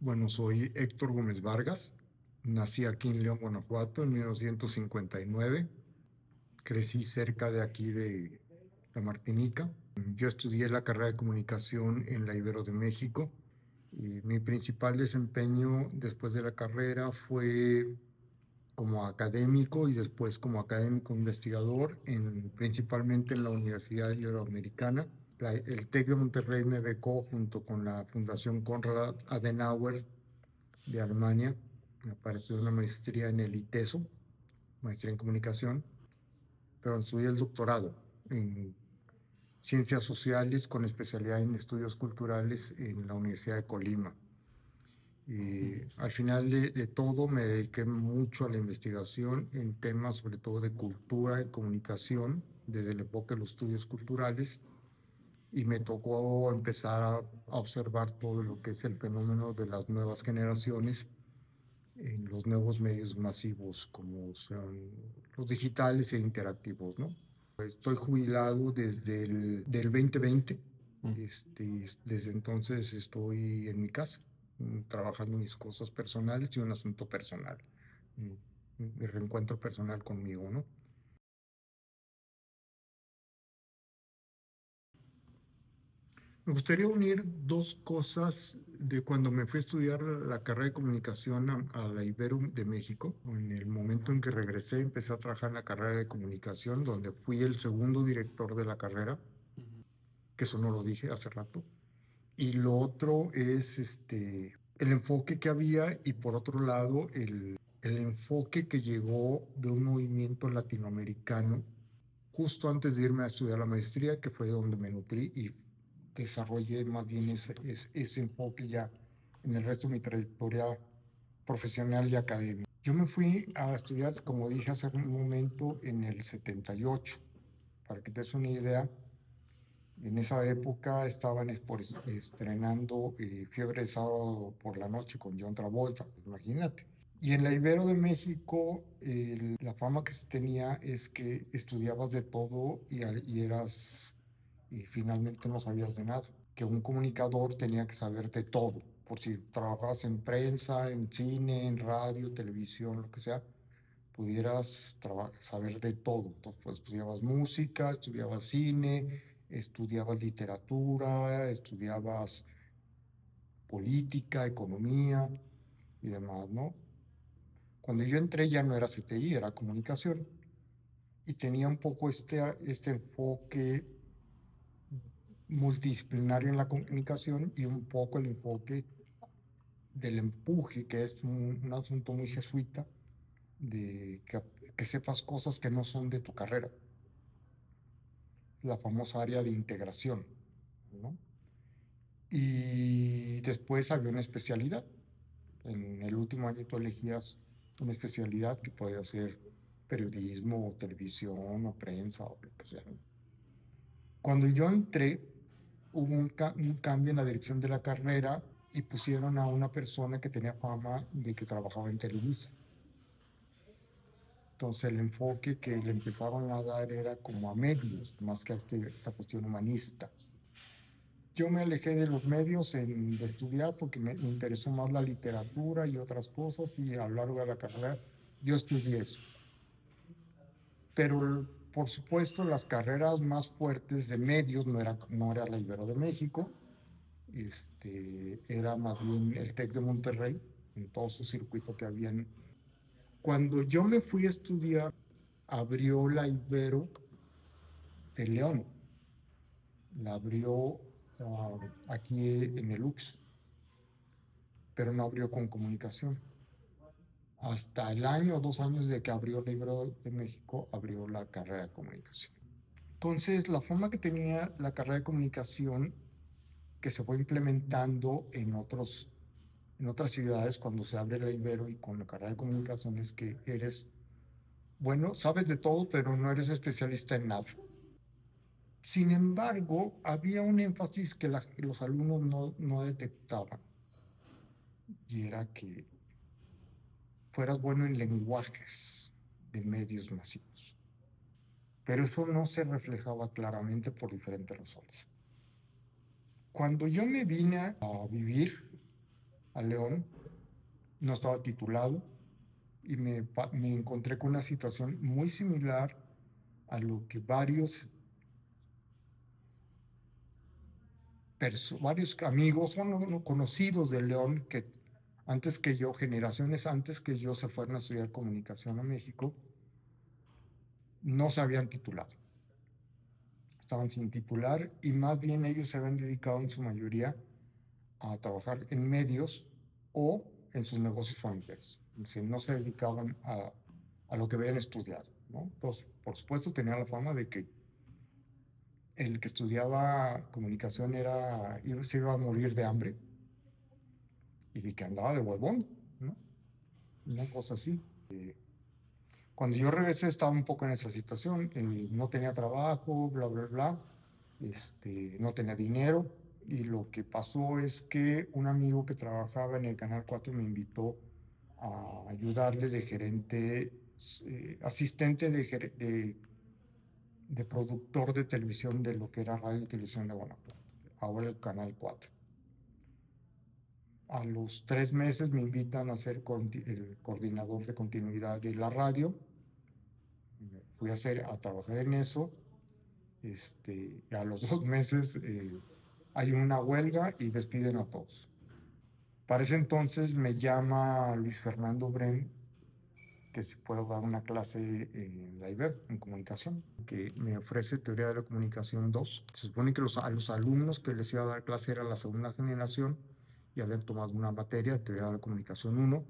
Bueno, soy Héctor Gómez Vargas. Nací aquí en León, Guanajuato, en 1959. Crecí cerca de aquí de la Martinica. Yo estudié la carrera de comunicación en la Ibero de México. Y mi principal desempeño después de la carrera fue como académico y después como académico investigador, principalmente en la Universidad Iberoamericana. El TEC de Monterrey me becó junto con la Fundación Konrad Adenauer de Alemania, para estudiar una maestría en el ITESO, maestría en comunicación, pero estudié el doctorado en ciencias sociales con especialidad en estudios culturales en la Universidad de Colima. Y al final de todo me dediqué mucho a la investigación en temas sobre todo de cultura y comunicación desde el enfoque de los estudios culturales, y me tocó empezar a observar todo lo que es el fenómeno de las nuevas generaciones en los nuevos medios masivos como son los digitales e interactivos, ¿no? Estoy jubilado desde el del 2020. Desde entonces estoy en mi casa, trabajando mis cosas personales y un asunto personal, mm, mi reencuentro personal conmigo, ¿no? Me gustaría unir dos cosas de cuando me fui a estudiar la carrera de comunicación a la Ibero de México. En el momento en que regresé, empecé a trabajar en la carrera de comunicación, donde fui el segundo director de la carrera, que eso no lo dije hace rato. Y lo otro es el enfoque que había, y por otro lado el enfoque que llegó de un movimiento latinoamericano justo antes de irme a estudiar la maestría, que fue donde me nutrí y desarrollé más bien ese enfoque ya en el resto de mi trayectoria profesional y académica. Yo me fui a estudiar, como dije hace un momento, en el 78. Para que te des una idea, en esa época estaban estrenando Fiebre de Sábado por la Noche con John Travolta, imagínate. Y en la Ibero de México, la fama que se tenía es que estudiabas de todo y y finalmente no sabías de nada. Que un comunicador tenía que saber de todo, por si trabajabas en prensa, en cine, en radio, televisión, lo que sea, pudieras saber de todo. Entonces, pues, estudiabas música, estudiabas cine, estudiabas literatura, estudiabas política, economía y demás, ¿no? Cuando yo entré ya no era CTI, era comunicación, y tenía un poco este enfoque multidisciplinario en la comunicación y un poco el enfoque del empuje, que es un asunto muy jesuita, de que sepas cosas que no son de tu carrera, la famosa área de integración, ¿no? Y después había una especialidad. En el último año tú elegías una especialidad que podía ser periodismo, o televisión, o prensa, o lo que sea. Cuando yo entré, hubo un cambio en la dirección de la carrera y pusieron a una persona que tenía fama de que trabajaba en Televisa. Entonces el enfoque que le empezaron a dar era como a medios, más que a esta cuestión humanista. Yo me alejé de los medios de estudiar porque me interesó más la literatura y otras cosas, y a lo largo de la carrera yo estudié eso. Pero por supuesto las carreras más fuertes de medios no era la Ibero de México, era más bien el TEC de Monterrey, en todo su circuito que habían. Cuando yo me fui a estudiar, abrió la Ibero de León, la abrió aquí en el UX, pero no abrió con comunicación. Hasta el año o 2 años de que abrió la Ibero de México, abrió la carrera de comunicación. Entonces, la forma que tenía la carrera de comunicación, que se fue implementando en otras ciudades cuando se abre la Ibero y con la carrera de comunicación, es que bueno, sabes de todo, pero no eres especialista en nada. Sin embargo, había un énfasis que los alumnos no detectaban, y era que fueras bueno en lenguajes de medios masivos. Pero eso no se reflejaba claramente por diferentes razones. Cuando yo me vine a vivir a León, no estaba titulado y me encontré con una situación muy similar a lo que varios amigos o conocidos de León que antes que yo, generaciones antes que yo, se fueron a estudiar comunicación a México, no se habían titulado. Estaban sin titular y más bien ellos se habían dedicado en su mayoría a trabajar en medios o en sus negocios familiares. No se dedicaban a lo que habían estudiado, ¿no? Entonces, por supuesto, tenía la fama de que el que estudiaba comunicación se iba a morir de hambre y de que andaba de huevón, ¿no? Una cosa así. Cuando yo regresé estaba un poco en esa situación, no tenía trabajo, bla, bla, bla, no tenía dinero, y lo que pasó es que un amigo que trabajaba en el Canal 4 me invitó a ayudarle de gerente, asistente de productor de televisión de lo que era Radio y Televisión de Guanajuato, ahora el Canal 4. A los 3 meses me invitan a ser el coordinador de continuidad de la radio. Fui a trabajar en eso. Y a los 2 meses hay una huelga y despiden a todos. Para ese entonces me llama Luis Fernando Bren, que si puedo dar una clase en la IBER, en comunicación, que me ofrece Teoría de la Comunicación 2. Se supone que a los alumnos que les iba a dar clase era la segunda generación y habían tomado una materia de Teoría de la Comunicación 1,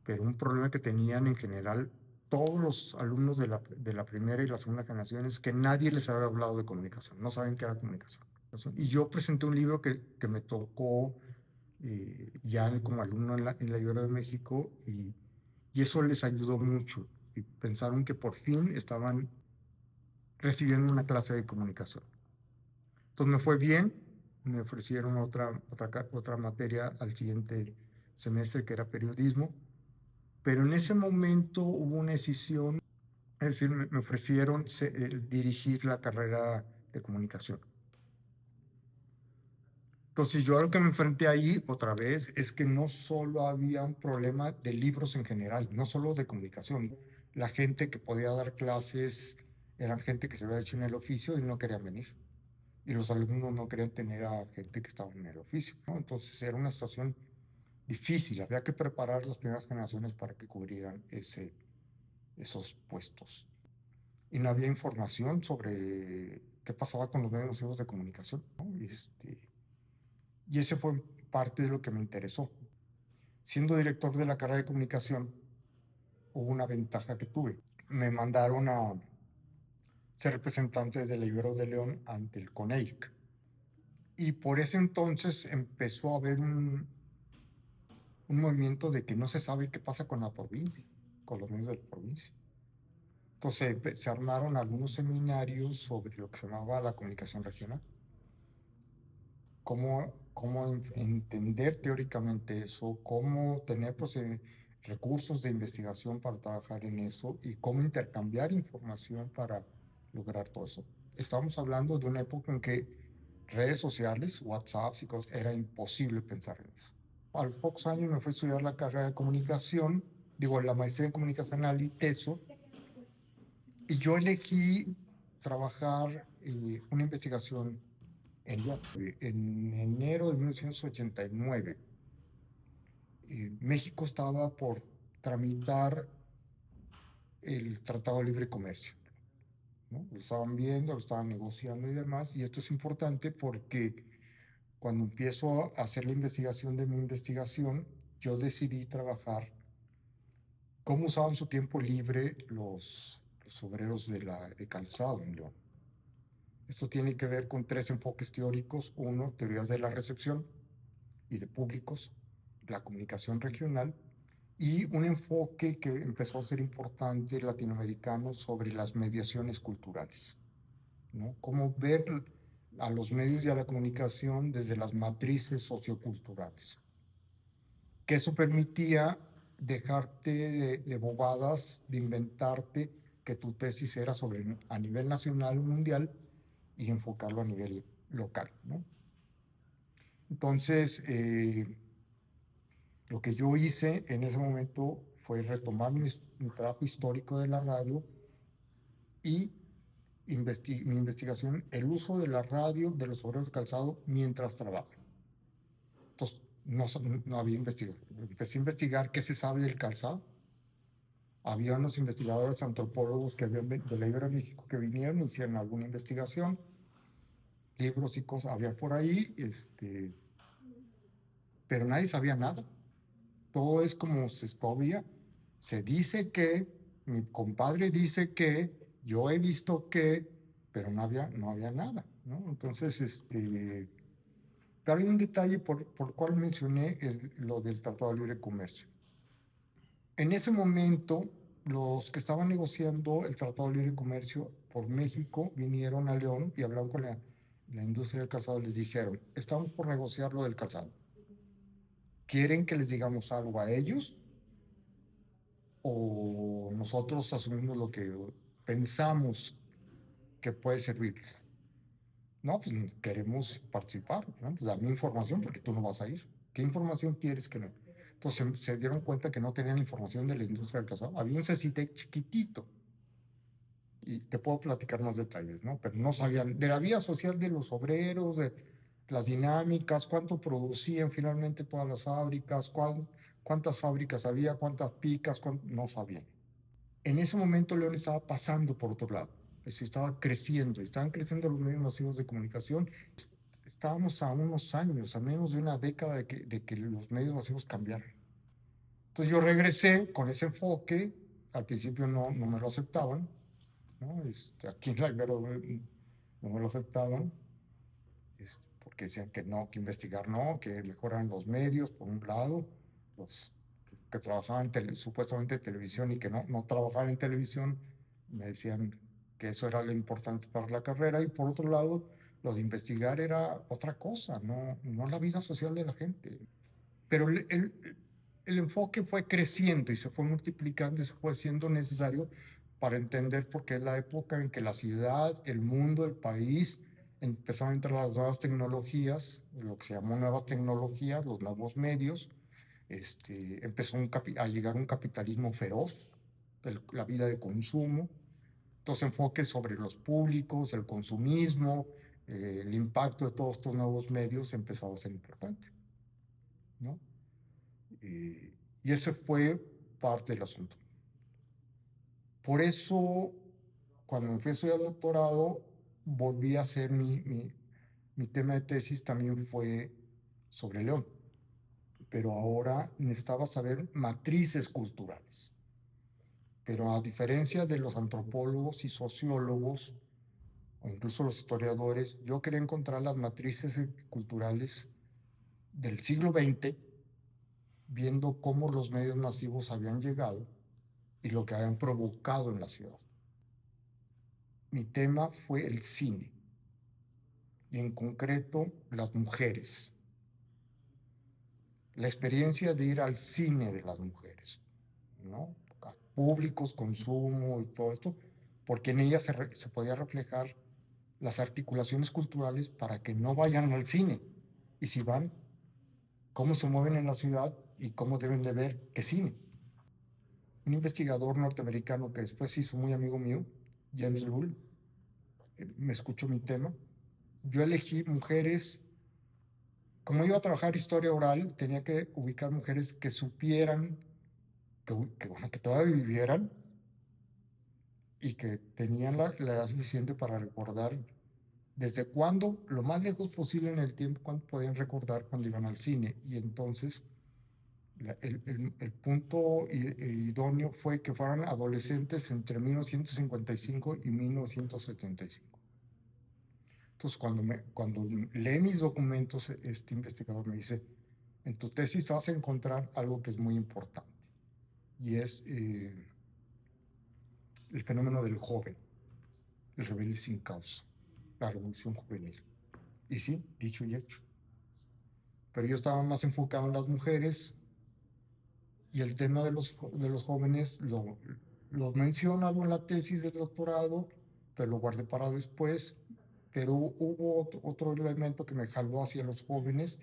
pero un problema que tenían en general todos los alumnos de la primera y la segunda generación es que nadie les había hablado de comunicación, no saben qué era comunicación. Y yo presenté un libro que me tocó ya como alumno en la Ibero de México y eso les ayudó mucho. Y pensaron que por fin estaban recibiendo una clase de comunicación. Entonces me fue bien, me ofrecieron otra materia al siguiente semestre que era periodismo, pero en ese momento hubo una decisión, es decir, me ofrecieron dirigir la carrera de comunicación. Entonces yo a lo que me enfrenté ahí otra vez es que no solo había un problema de libros en general, no solo de comunicación. La gente que podía dar clases eran gente que se había hecho en el oficio y no querían venir. Y los alumnos no querían tener a gente que estaba en el oficio, ¿no? Entonces era una situación difícil, había que preparar las primeras generaciones para que cubrieran esos puestos. Y no había información sobre qué pasaba con los medios masivos de comunicación, ¿no? Y ese fue parte de lo que me interesó. Siendo director de la carrera de comunicación, hubo una ventaja que tuve. Me mandaron a ser representante del Ibero de León ante el CONEIC. Y por ese entonces empezó a haber un movimiento de que no se sabe qué pasa con la provincia, con los medios de la provincia. Entonces se armaron algunos seminarios sobre lo que se llamaba la comunicación regional. Cómo entender teóricamente eso, cómo tener recursos de investigación para trabajar en eso y cómo intercambiar información para lograr todo eso. Estamos hablando de una época en que redes sociales, WhatsApp y cosas, era imposible pensar en eso. A los pocos años me fui a estudiar la carrera de comunicación, la maestría en comunicacional y eso, y yo elegí trabajar una investigación en enero de 1989. México estaba por tramitar el Tratado de Libre Comercio, ¿no? Lo estaban viendo, lo estaban negociando y demás, y esto es importante porque cuando empiezo a hacer la investigación de mi investigación, yo decidí trabajar cómo usaban su tiempo libre los obreros de calzado en León. Esto tiene que ver con 3 enfoques teóricos. Uno, teorías de la recepción y de públicos, la comunicación regional, y un enfoque que empezó a ser importante latinoamericano sobre las mediaciones culturales, ¿no? Cómo ver a los medios y a la comunicación desde las matrices socioculturales. Que eso permitía dejarte de bobadas, de inventarte que tu tesis era a nivel nacional o mundial y enfocarlo a nivel local, ¿no? Entonces, Lo que yo hice en ese momento fue retomar mi trabajo histórico de la radio y mi investigación, el uso de la radio de los obreros de calzado mientras trabajan. Entonces, no había investigación. Empecé a investigar qué se sabe del calzado. Había unos investigadores antropólogos que habían de la Ibero México que vinieron y hicieron alguna investigación, libros y cosas, había por ahí, pero nadie sabía nada. Todo es como se todavía se dice que, mi compadre dice que, yo he visto que, pero no había nada, ¿no? Entonces, pero hay un detalle por cual mencioné lo del Tratado de Libre Comercio. En ese momento, los que estaban negociando el Tratado de Libre Comercio por México vinieron a León y hablaron con la industria del calzado. Les dijeron, estamos por negociar lo del calzado. ¿Quieren que les digamos algo a ellos? ¿O nosotros asumimos lo que pensamos que puede servirles? No, pues queremos participar, ¿no? Pues dame información porque tú no vas a ir. ¿Qué información quieres que no? Entonces se dieron cuenta que no tenían información de la industria del calzado. Había un CECITEC chiquitito, y te puedo platicar más detalles, ¿no? Pero no sabían de la vida social de los obreros, de las dinámicas, cuánto producían finalmente todas las fábricas, cuántas fábricas había, cuántas picas, no sabían. En ese momento León estaba pasando por otro lado, estaba creciendo, estaban creciendo los medios masivos de comunicación. Estábamos a unos años, a menos de una década de que los medios masivos cambiaran. Entonces yo regresé con ese enfoque, al principio no me lo aceptaban, ¿no? Aquí en la Ibero no me lo aceptaban, porque decían que no, que investigar no, que mejoran los medios, por un lado, los que trabajaban supuestamente en televisión y que no trabajaban en televisión, me decían que eso era lo importante para la carrera, y por otro lado, lo de investigar era otra cosa, no la vida social de la gente. Pero el enfoque fue creciendo y se fue multiplicando y se fue siendo necesario para entender por qué es la época en que la ciudad, el mundo, el país empezaron a entrar las nuevas tecnologías, lo que se llamó nuevas tecnologías, los nuevos medios. Empezó a llegar un capitalismo feroz, la vida de consumo. Entonces, enfoques sobre los públicos, el consumismo, el impacto de todos estos nuevos medios empezó a ser importante, ¿no? Y ese fue parte del asunto. Por eso, cuando me fui a estudiar doctorado, volví a hacer mi tema de tesis, también fue sobre León. Pero ahora necesitaba saber matrices culturales. Pero a diferencia de los antropólogos y sociólogos, o incluso los historiadores, yo quería encontrar las matrices culturales del siglo XX, viendo cómo los medios masivos habían llegado y lo que habían provocado en la ciudad. Mi tema fue el cine, y en concreto las mujeres. La experiencia de ir al cine de las mujeres, ¿no? A públicos, consumo y todo esto, porque en ellas se podía reflejar las articulaciones culturales para que no vayan al cine. Y si van, cómo se mueven en la ciudad y cómo deben de ver qué cine. Un investigador norteamericano que después se hizo muy amigo mío, James Lull, me escuchó mi tema. Yo elegí mujeres, como iba a trabajar historia oral, tenía que ubicar mujeres que supieran, que todavía vivieran y que tenían la edad suficiente para recordar desde cuándo, lo más lejos posible en el tiempo, cuando podían recordar cuando iban al cine. Y entonces el punto idóneo fue que fueran adolescentes entre 1955 y 1975. Entonces, cuando lee mis documentos, este investigador me dice, en tu tesis vas a encontrar algo que es muy importante, y es el fenómeno del joven, el rebelde sin causa, la revolución juvenil. Y sí, dicho y hecho. Pero yo estaba más enfocado en las mujeres, y el tema de los jóvenes lo menciono en la tesis del doctorado, pero lo guardé para después. Pero hubo otro elemento que me jaló hacia los jóvenes,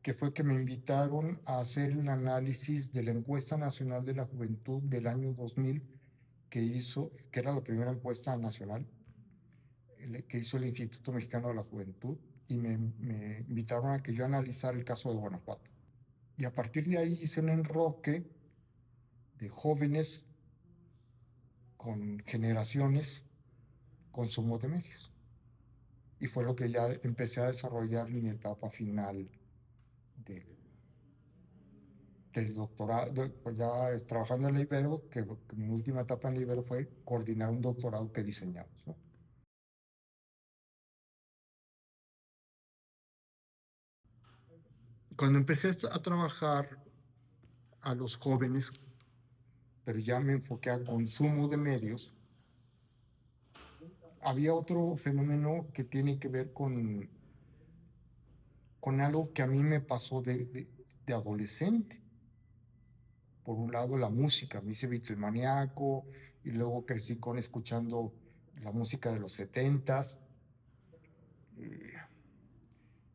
que fue que me invitaron a hacer el análisis de la encuesta nacional de la juventud del año 2000 que era la primera encuesta nacional que hizo el Instituto Mexicano de la Juventud, y me invitaron a que yo analizara el caso de Guanajuato. Y a partir de ahí hice un enroque de jóvenes con generaciones, consumo de medios. Y fue lo que ya empecé a desarrollar en mi etapa final de, del doctorado, pues ya trabajando en la Ibero, que mi última etapa en la Ibero fue coordinar un doctorado que diseñamos, ¿no? Cuando empecé a trabajar a los jóvenes, pero ya me enfoqué al consumo de medios, había otro fenómeno que tiene que ver con algo que a mí me pasó de adolescente. Por un lado, la música, me hice Beatlemaníaco y luego crecí escuchando la música de los 70s,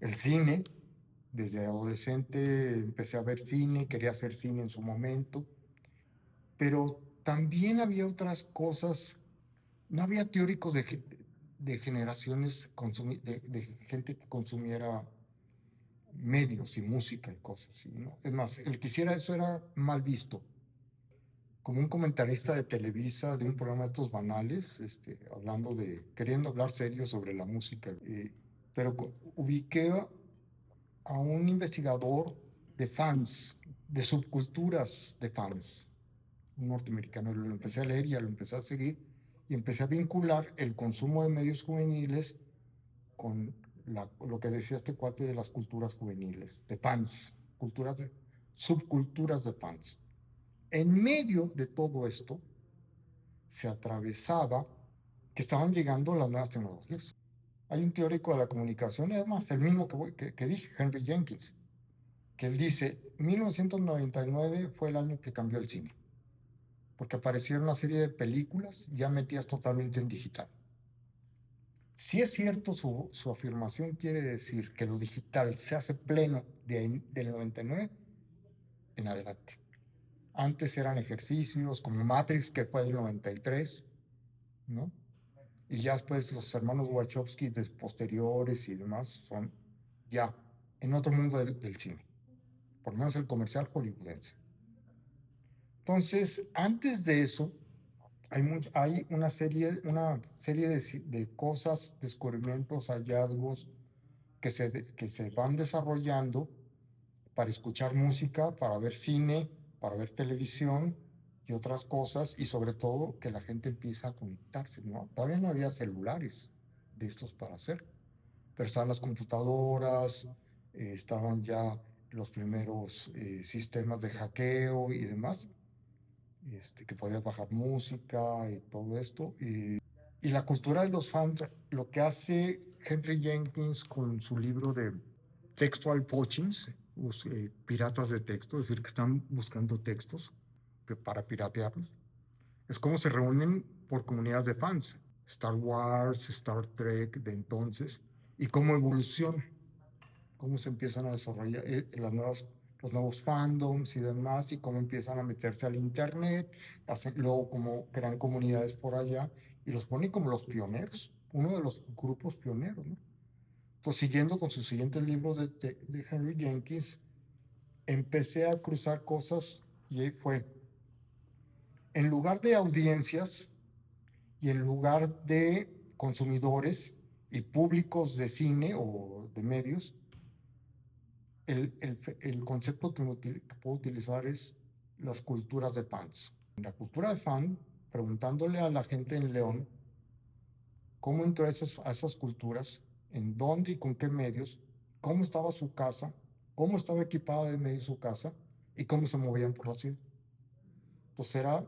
el cine. Desde adolescente empecé a ver cine, quería hacer cine en su momento, pero también había otras cosas. No había teóricos de generaciones, de gente que consumiera medios y música y cosas así, ¿no? Es más, el que hiciera eso era mal visto. Como un comentarista de Televisa, de un programa de estos banales, queriendo hablar serio sobre la música. Pero ubiqué a un investigador de fans, de subculturas de fans, un norteamericano. Lo empecé a leer y ya lo empecé a seguir y empecé a vincular el consumo de medios juveniles con lo que decía este cuate de las culturas juveniles, de fans, subculturas de fans. En medio de todo esto se atravesaba que estaban llegando las nuevas tecnologías. Hay un teórico de la comunicación, además, el mismo que dije, Henry Jenkins, que él dice, 1999 fue el año que cambió el cine, porque aparecieron una serie de películas ya metidas totalmente en digital. Si es cierto su afirmación, quiere decir que lo digital se hace pleno del 99 en adelante. Antes eran ejercicios como Matrix, que fue del 93, ¿no? Y ya después los hermanos Wachowski posteriores y demás son ya en otro mundo del cine, por lo menos el comercial hollywoodense. Entonces, antes de eso, hay una serie de cosas, descubrimientos, hallazgos que se van desarrollando para escuchar música, para ver cine, para ver televisión y otras cosas, y sobre todo que la gente empieza a conectarse, ¿no? Todavía no había celulares de estos para hacer, pero estaban las computadoras, estaban ya los primeros sistemas de hackeo y demás, que podías bajar música y todo esto. Y la cultura de los fans, lo que hace Henry Jenkins con su libro de textual poachings, piratas de texto, es decir, que están buscando textos para piratearlos, es como se reúnen por comunidades de fans, Star Wars, Star Trek de entonces, y cómo evoluciona, cómo se empiezan a desarrollar los nuevos fandoms y demás, y cómo empiezan a meterse al internet, luego cómo crean comunidades por allá, y los ponen como los pioneros, uno de los grupos pioneros, ¿no? Pues siguiendo con sus siguientes libros de Henry Jenkins, empecé a cruzar cosas y ahí fue, en lugar de audiencias y en lugar de consumidores y públicos de cine o de medios, el concepto que puedo utilizar es las culturas de fans. En la cultura de fan, preguntándole a la gente en León cómo entró a esas culturas, en dónde y con qué medios, cómo estaba su casa, cómo estaba equipada de medios su casa y cómo se movían por la ciudad. Entonces era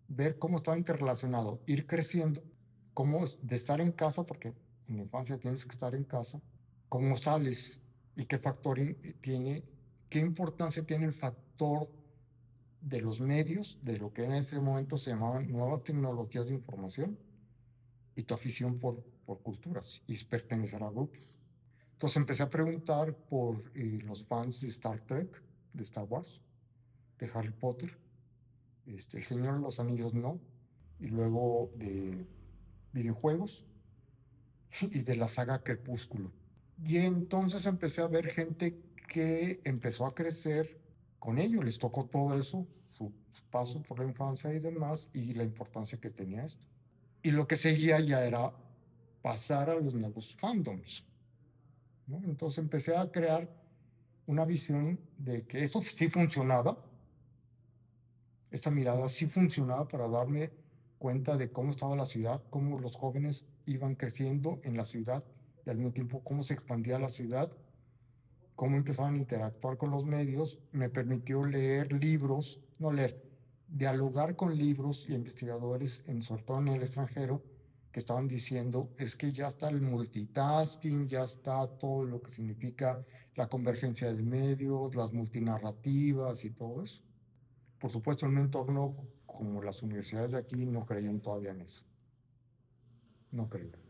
ver cómo estaba interrelacionado, ir creciendo, cómo de estar en casa, porque en la infancia tienes que estar en casa, cómo sales y qué factor tiene, qué importancia tiene el factor de los medios, de lo que en ese momento se llamaban nuevas tecnologías de información y tu afición por culturas y pertenecer a grupos. Entonces empecé a preguntar por los fans de Star Trek, de Star Wars, de Harry Potter, El Señor de los Anillos no, y luego de videojuegos y de la saga Crepúsculo. Y entonces empecé a ver gente que empezó a crecer con ello, les tocó todo eso, su paso por la infancia y demás, y la importancia que tenía esto. Y lo que seguía ya era pasar a los nuevos fandoms, ¿no? Entonces empecé a crear una visión de que eso sí funcionaba, esta mirada sí funcionaba para darme cuenta de cómo estaba la ciudad, cómo los jóvenes iban creciendo en la ciudad y al mismo tiempo cómo se expandía la ciudad, cómo empezaban a interactuar con los medios. Me permitió leer libros, no leer, dialogar con libros y investigadores, sobre todo en el extranjero, que estaban diciendo, es que ya está el multitasking, ya está todo lo que significa la convergencia de medios, las multinarrativas y todo eso. Por supuesto, en un entorno como las universidades de aquí no creían todavía en eso, no creían.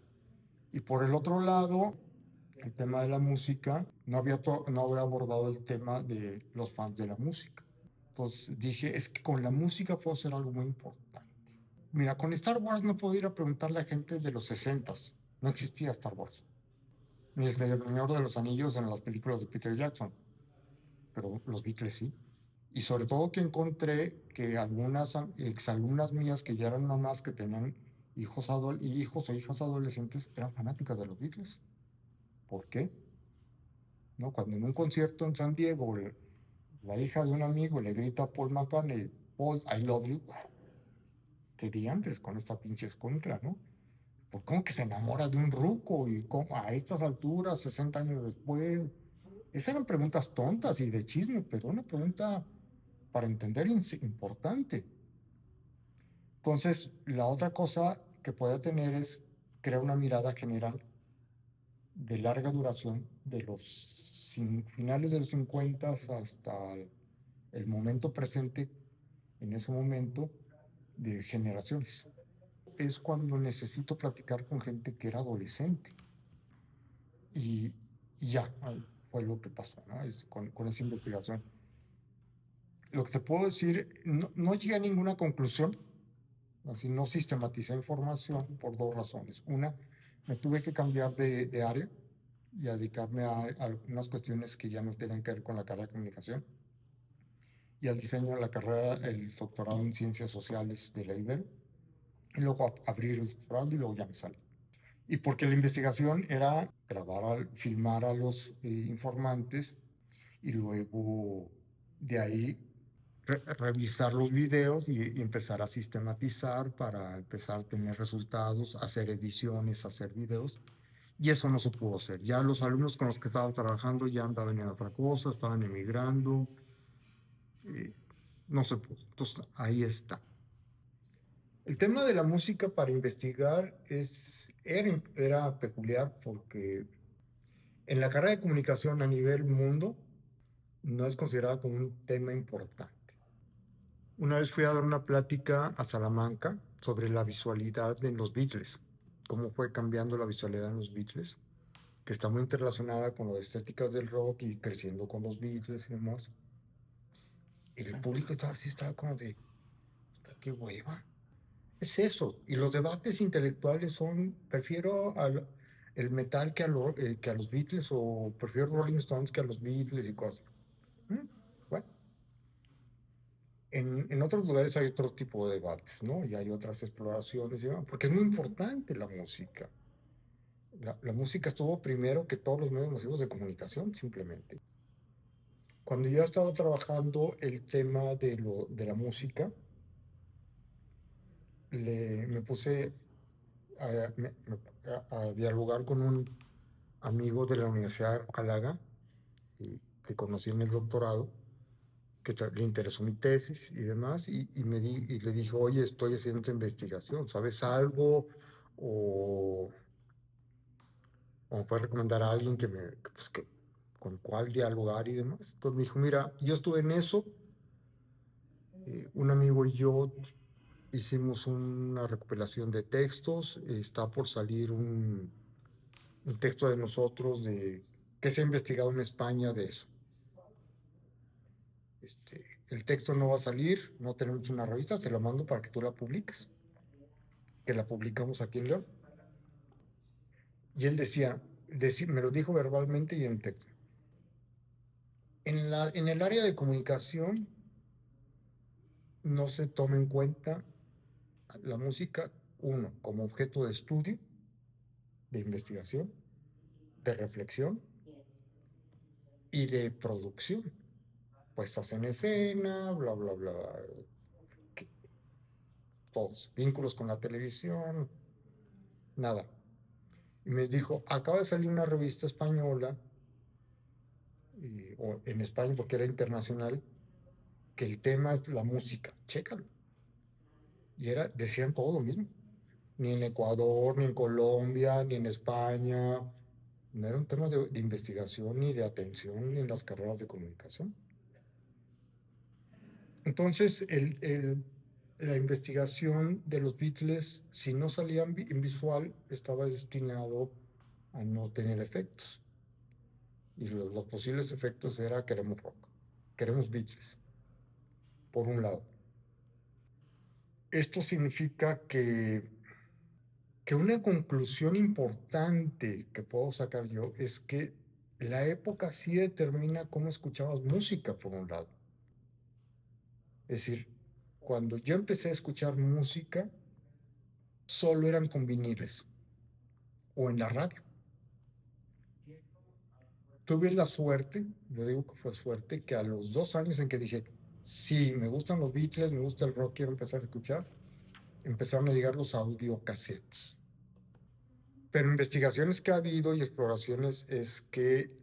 Y por el otro lado, el tema de la música, no había abordado el tema de los fans de la música. Entonces dije, es que con la música puedo hacer algo muy importante. Mira, con Star Wars no puedo ir a preguntarle a gente de los 60s. No existía Star Wars. Ni el Señor de los Anillos en las películas de Peter Jackson. Pero los Beatles sí. Y sobre todo que encontré que algunas exalumnas mías que ya eran mamás que tenían hijos o hijas adolescentes eran fanáticas de los Beatles. ¿Por qué? ¿No? Cuando en un concierto en San Diego la hija de un amigo le grita a Paul McCartney, Paul, I love you, ¿qué diantres con esta pinche escuincla, ¿no? ¿Por cómo que se enamora de un ruco y a estas alturas, 60 años después? Esas eran preguntas tontas y de chisme, pero una pregunta para entender importante. Entonces, la otra cosa que puede tener es crear una mirada general de larga duración de los finales de los 50 hasta el momento presente, en ese momento de generaciones. Es cuando necesito platicar con gente que era adolescente. Y, y ya, fue lo que pasó, ¿no? Con esa investigación. Lo que te puedo decir, no llegué a ninguna conclusión, así no sistematicé información por dos razones. Una, me tuve que cambiar de área y a dedicarme a algunas cuestiones que ya no tenían que ver con la carrera de comunicación y al diseño de la carrera, el doctorado en ciencias sociales de la Ibero, y luego abrir el doctorado y luego ya me salí. Y porque la investigación era filmar a los informantes y luego de ahí revisar los videos y empezar a sistematizar para empezar a tener resultados, hacer ediciones, hacer videos. Y eso no se pudo hacer. Ya los alumnos con los que estaba trabajando ya andaban en otra cosa, estaban emigrando. No se pudo. Entonces ahí está. El tema de la música para investigar era peculiar porque en la carrera de comunicación a nivel mundo no es considerada como un tema importante. Una vez fui a dar una plática a Salamanca sobre la visualidad en los Beatles, cómo fue cambiando la visualidad en los Beatles, que está muy interrelacionada con las estéticas del rock y creciendo con los Beatles y demás. Y el público estaba como de, qué hueva. Es eso. Y los debates intelectuales prefiero el metal que a los Beatles o prefiero Rolling Stones que a los Beatles y cosas. Bueno, en otros lugares hay otro tipo de debates, ¿no? Y hay otras exploraciones, porque es muy importante la música. La música estuvo primero que todos los medios masivos de comunicación, simplemente. Cuando yo estaba trabajando el tema de la música, me puse a dialogar con un amigo de la Universidad de Málaga, que conocí en el doctorado, que le interesó mi tesis y demás, y le dije, oye, estoy haciendo esta investigación, ¿sabes algo? O me puedes recomendar a alguien con cuál dialogar y demás. Entonces me dijo, mira, yo estuve en eso, un amigo y yo hicimos una recopilación de textos, está por salir un texto de nosotros ¿Qué se ha investigado en España de eso? El texto no va a salir, no tenemos una revista, te la mando para que tú la publiques, que la publicamos aquí en León. Y él decía, me lo dijo verbalmente y en texto. En el área de comunicación no se toma en cuenta la música, uno, como objeto de estudio, de investigación, de reflexión y de producción. Puestas en escena, bla, bla, bla, todos, vínculos con la televisión, nada. Y me dijo, acaba de salir una revista española, o en España porque era internacional, que el tema es la música, chécalo. Y decían todo lo mismo. Ni en Ecuador, ni en Colombia, ni en España. No era un tema de investigación, ni de atención, ni en las carreras de comunicación. Entonces, la investigación de los Beatles, si no salía en visual, estaba destinado a no tener efectos. Y los posibles efectos era queremos rock, queremos Beatles, por un lado. Esto significa que una conclusión importante que puedo sacar yo es que la época sí determina cómo escuchabas música, por un lado. Es decir, cuando yo empecé a escuchar música, solo eran con viniles o en la radio. Tuve la suerte, yo digo que fue suerte, que a los 2 años en que dije, sí, me gustan los Beatles, me gusta el rock, quiero empezar a escuchar, empezaron a llegar los audiocassettes. Pero investigaciones que ha habido y exploraciones es que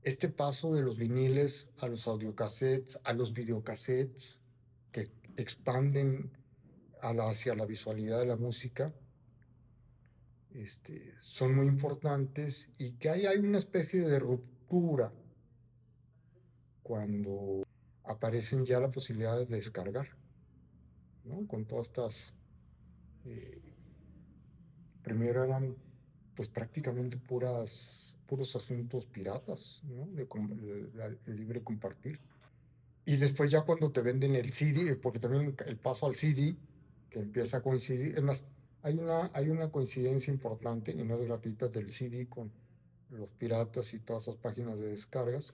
este paso de los viniles a los audiocassettes, a los videocassettes, que expanden hacia la visualidad de la música, son muy importantes y que hay una especie de ruptura cuando aparecen ya la posibilidad de descargar, ¿no? Con todas estas, eh, primero eran pues prácticamente puros asuntos piratas, ¿no? El libre compartir. Y después ya cuando te venden el CD, porque también el paso al CD, que empieza a coincidir, es más, hay una coincidencia importante y no es gratuita del CD con los piratas y todas esas páginas de descargas.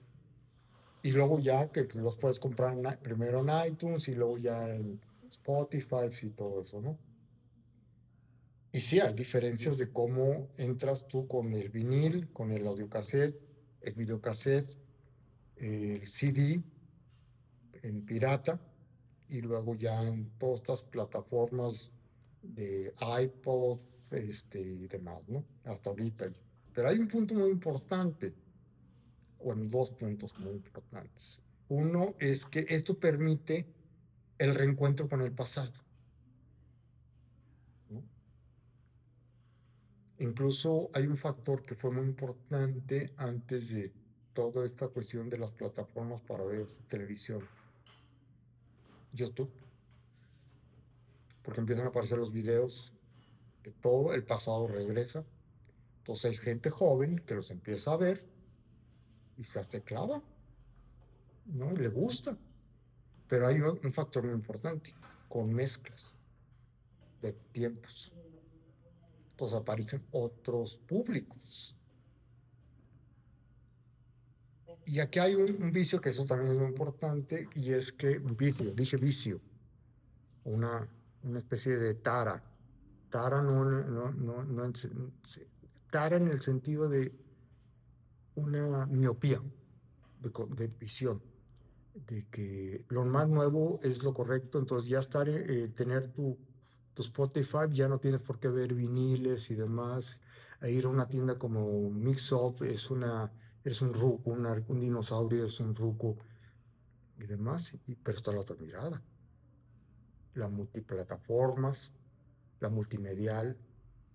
Y luego ya que los puedes comprar primero en iTunes y luego ya en Spotify y todo eso, ¿no? Y sí, hay diferencias de cómo entras tú con el vinil, con el audiocassette, el videocassette, el CD en pirata y luego ya en todas estas plataformas de iPod y demás, ¿no? Hasta ahorita. Pero hay un punto muy importante, bueno, dos puntos muy importantes. Uno es que esto permite el reencuentro con el pasado, ¿no? Incluso hay un factor que fue muy importante antes de toda esta cuestión de las plataformas para ver televisión, YouTube, porque empiezan a aparecer los videos que todo el pasado regresa. Entonces hay gente joven que los empieza a ver y se clava, ¿no? Y le gusta. Pero hay un factor muy importante, con mezclas de tiempos. Entonces aparecen otros públicos. Y aquí hay un vicio que eso también es muy importante, y es que dije vicio, una, una especie de tara. Tara tara en el sentido de una miopía de visión, de que lo más nuevo es lo correcto, entonces ya tener tu Spotify, ya no tienes por qué ver viniles y demás, a ir a una tienda como Mix Up, es un ruco, un dinosaurio, es un ruco y demás, pero está la otra mirada, la multiplataformas, la multimedial,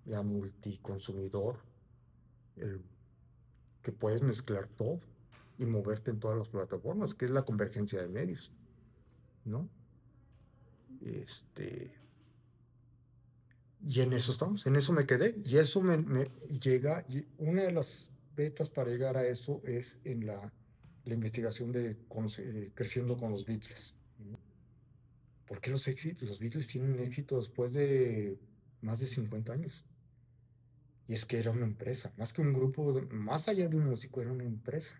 la multiconsumidor, el, que puedes mezclar todo y moverte en todas las plataformas, que es la convergencia de medios, ¿no? Y en eso estamos, en eso me quedé, y eso me llega, y una de las vetas para llegar a eso es en la investigación de creciendo con los Beatles. ¿Por qué los Beatles tienen éxito después de más de 50 años? Y es que era una empresa, más que un grupo, más allá de un músico, era una empresa.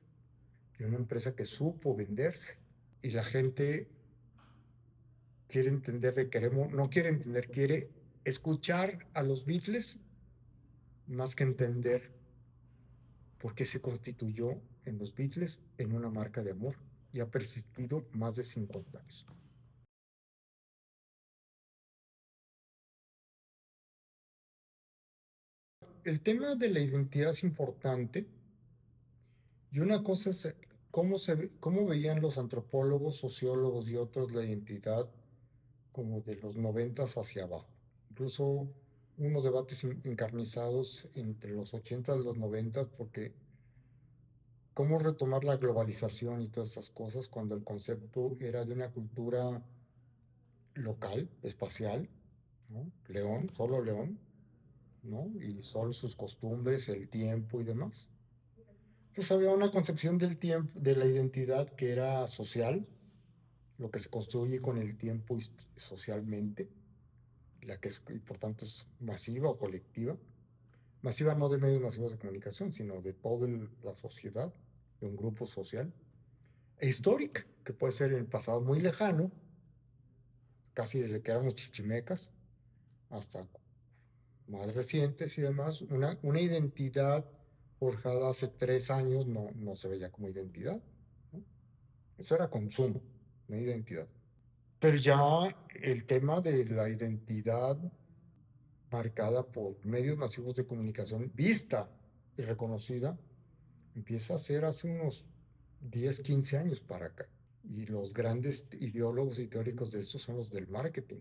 Y una empresa que supo venderse. Y la gente quiere entender de queremos, no quiere entender, quiere escuchar a los Beatles más que entender por qué se constituyó en los Beatles en una marca de amor y ha persistido más de 50 años. El tema de la identidad es importante y una cosa es cómo veían los antropólogos, sociólogos y otros la identidad como de los 90 hacia abajo. Incluso unos debates encarnizados entre los 80 y los 90 porque cómo retomar la globalización y todas esas cosas cuando el concepto era de una cultura local, espacial, ¿no? León, solo León, ¿no? Y solo sus costumbres, el tiempo y demás. Entonces había una concepción del tiempo, de la identidad que era social, lo que se construye con el tiempo socialmente, la que es, y por tanto es masiva o colectiva. Masiva no de medios masivos de comunicación, sino de toda la sociedad, de un grupo social. E histórica, que puede ser en el pasado muy lejano, casi desde que éramos chichimecas, hasta más recientes y demás, una identidad forjada hace 3 años no se veía como identidad, ¿no? Eso era consumo, no identidad. Pero ya el tema de la identidad marcada por medios masivos de comunicación, vista y reconocida, empieza a ser hace unos 10, 15 años para acá. Y los grandes ideólogos y teóricos de esto son los del marketing.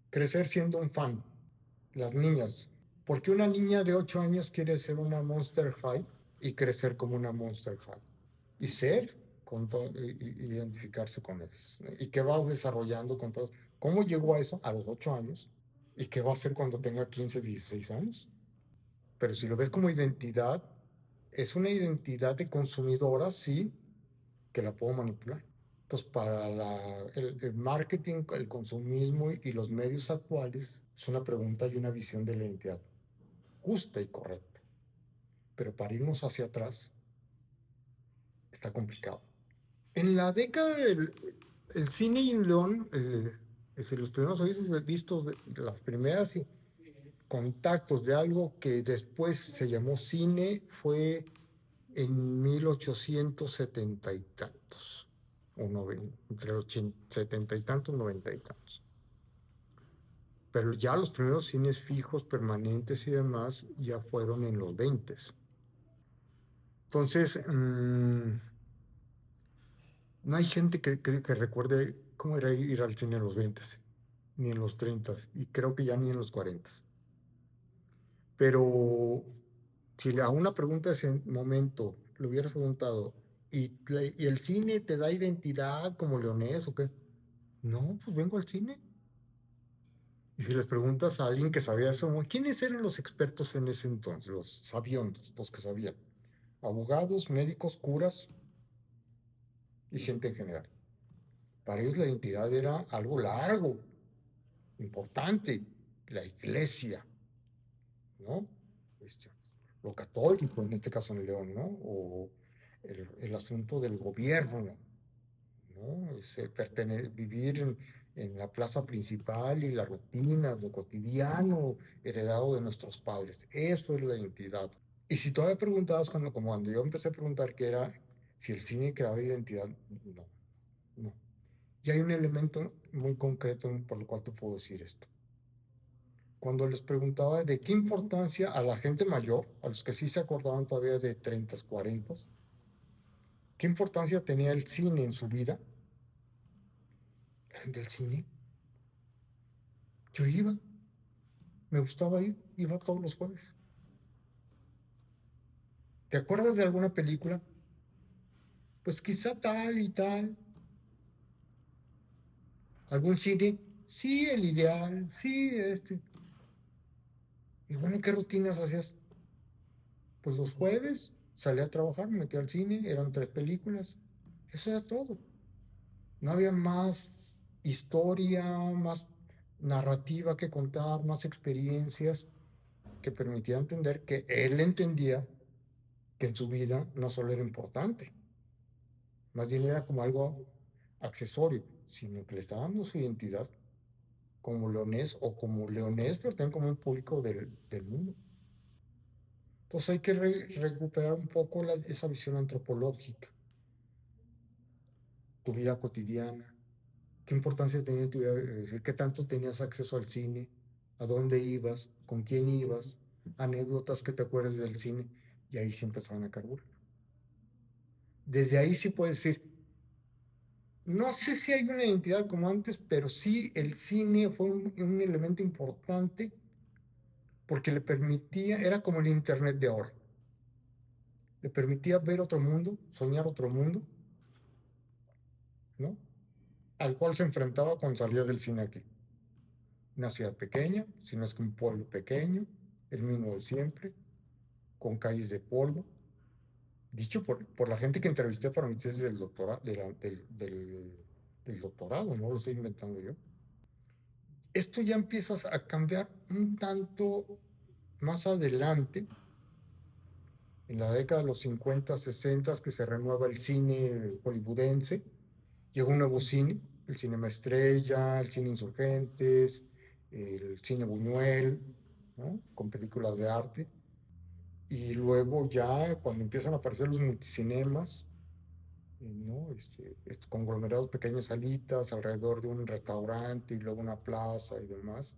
Crecer siendo un fan. Las niñas. ¿Por qué una niña de 8 años quiere ser una Monster High y crecer como una Monster High? Y ser, identificarse con eso. ¿Y qué vas desarrollando con todo? ¿Cómo llegó a eso a los 8 años? ¿Y qué va a hacer cuando tenga 15, 16 años? Pero si lo ves como identidad, es una identidad de consumidora, sí, que la puedo manipular. Entonces, para el marketing, el consumismo y los medios actuales, es una pregunta y una visión de la identidad justa y correcta. Pero para irnos hacia atrás, está complicado. En la década el cine en León, es los primeros avisos vistos, las primeras contactos de algo que después se llamó cine fue en 1870 y tantos, o entre 70 y tantos, 90 y tantos. Pero ya los primeros cines fijos, permanentes y demás, ya fueron en los 20. Entonces, no hay gente que recuerde cómo era ir al cine en los 20, ni en los 30, y creo que ya ni en los 40. Pero si a una pregunta de ese momento le hubieras preguntado, ¿y el cine te da identidad como leonés o qué? No, pues vengo al cine. Y si les preguntas a alguien que sabía eso, ¿quiénes eran los expertos en ese entonces? Los sabiondos, los que sabían. Abogados, médicos, curas y gente en general. Para ellos la identidad era algo largo, importante, la iglesia, ¿no? Este, lo católico, en este caso en León, ¿no? O el asunto del gobierno, ¿no? Vivir en la plaza principal y la rutina, lo cotidiano, heredado de nuestros padres. Eso es la identidad. Y si todavía preguntabas como cuando yo empecé a preguntar qué era, si el cine creaba identidad, no, no. Y hay un elemento muy concreto por el cual te puedo decir esto. Cuando les preguntaba de qué importancia a la gente mayor, a los que sí se acordaban todavía de 30, 40, qué importancia tenía el cine en su vida, la gente del cine, yo iba, me gustaba ir, iba todos los jueves. ¿Te acuerdas de alguna película? Pues quizá tal y tal. ¿Algún cine? Sí, el ideal, sí, este. Y bueno, ¿qué rutinas hacías? Pues los jueves, salí a trabajar, me metí al cine, eran 3 películas, eso era todo. No había más historia, más narrativa que contar, más experiencias que permitía entender que él entendía que en su vida no solo era importante, más bien era como algo accesorio, sino que le estaba dando su identidad como leonés o como leonés, pero también como un público del mundo. Entonces hay que recuperar un poco esa visión antropológica, tu vida cotidiana, qué importancia tenía tu vida, es decir, qué tanto tenías acceso al cine, a dónde ibas, con quién ibas, anécdotas que te acuerdes del cine, y ahí sí empezaron a carburar. Desde ahí sí puedes decir, no sé si hay una identidad como antes, pero sí el cine fue un elemento importante porque le permitía, era como el internet de ahora, le permitía ver otro mundo, soñar otro mundo, ¿no? Al cual se enfrentaba cuando salía del cine aquí. Una ciudad pequeña, si no es que un pueblo pequeño, el mismo de siempre, con calles de polvo, dicho por la gente que entrevisté para mi tesis del doctorado, del doctorado, no lo estoy inventando yo. Esto ya empiezas a cambiar un tanto más adelante, en la década de los 50, 60, que se renueva el cine hollywoodense, llega un nuevo cine, el Cinema Estrella, el cine Insurgentes, el cine Buñuel, ¿no? Con películas de arte. Y luego ya cuando empiezan a aparecer los multicinemas, ¿no? Estos conglomerados, pequeñas salitas alrededor de un restaurante y luego una plaza y demás,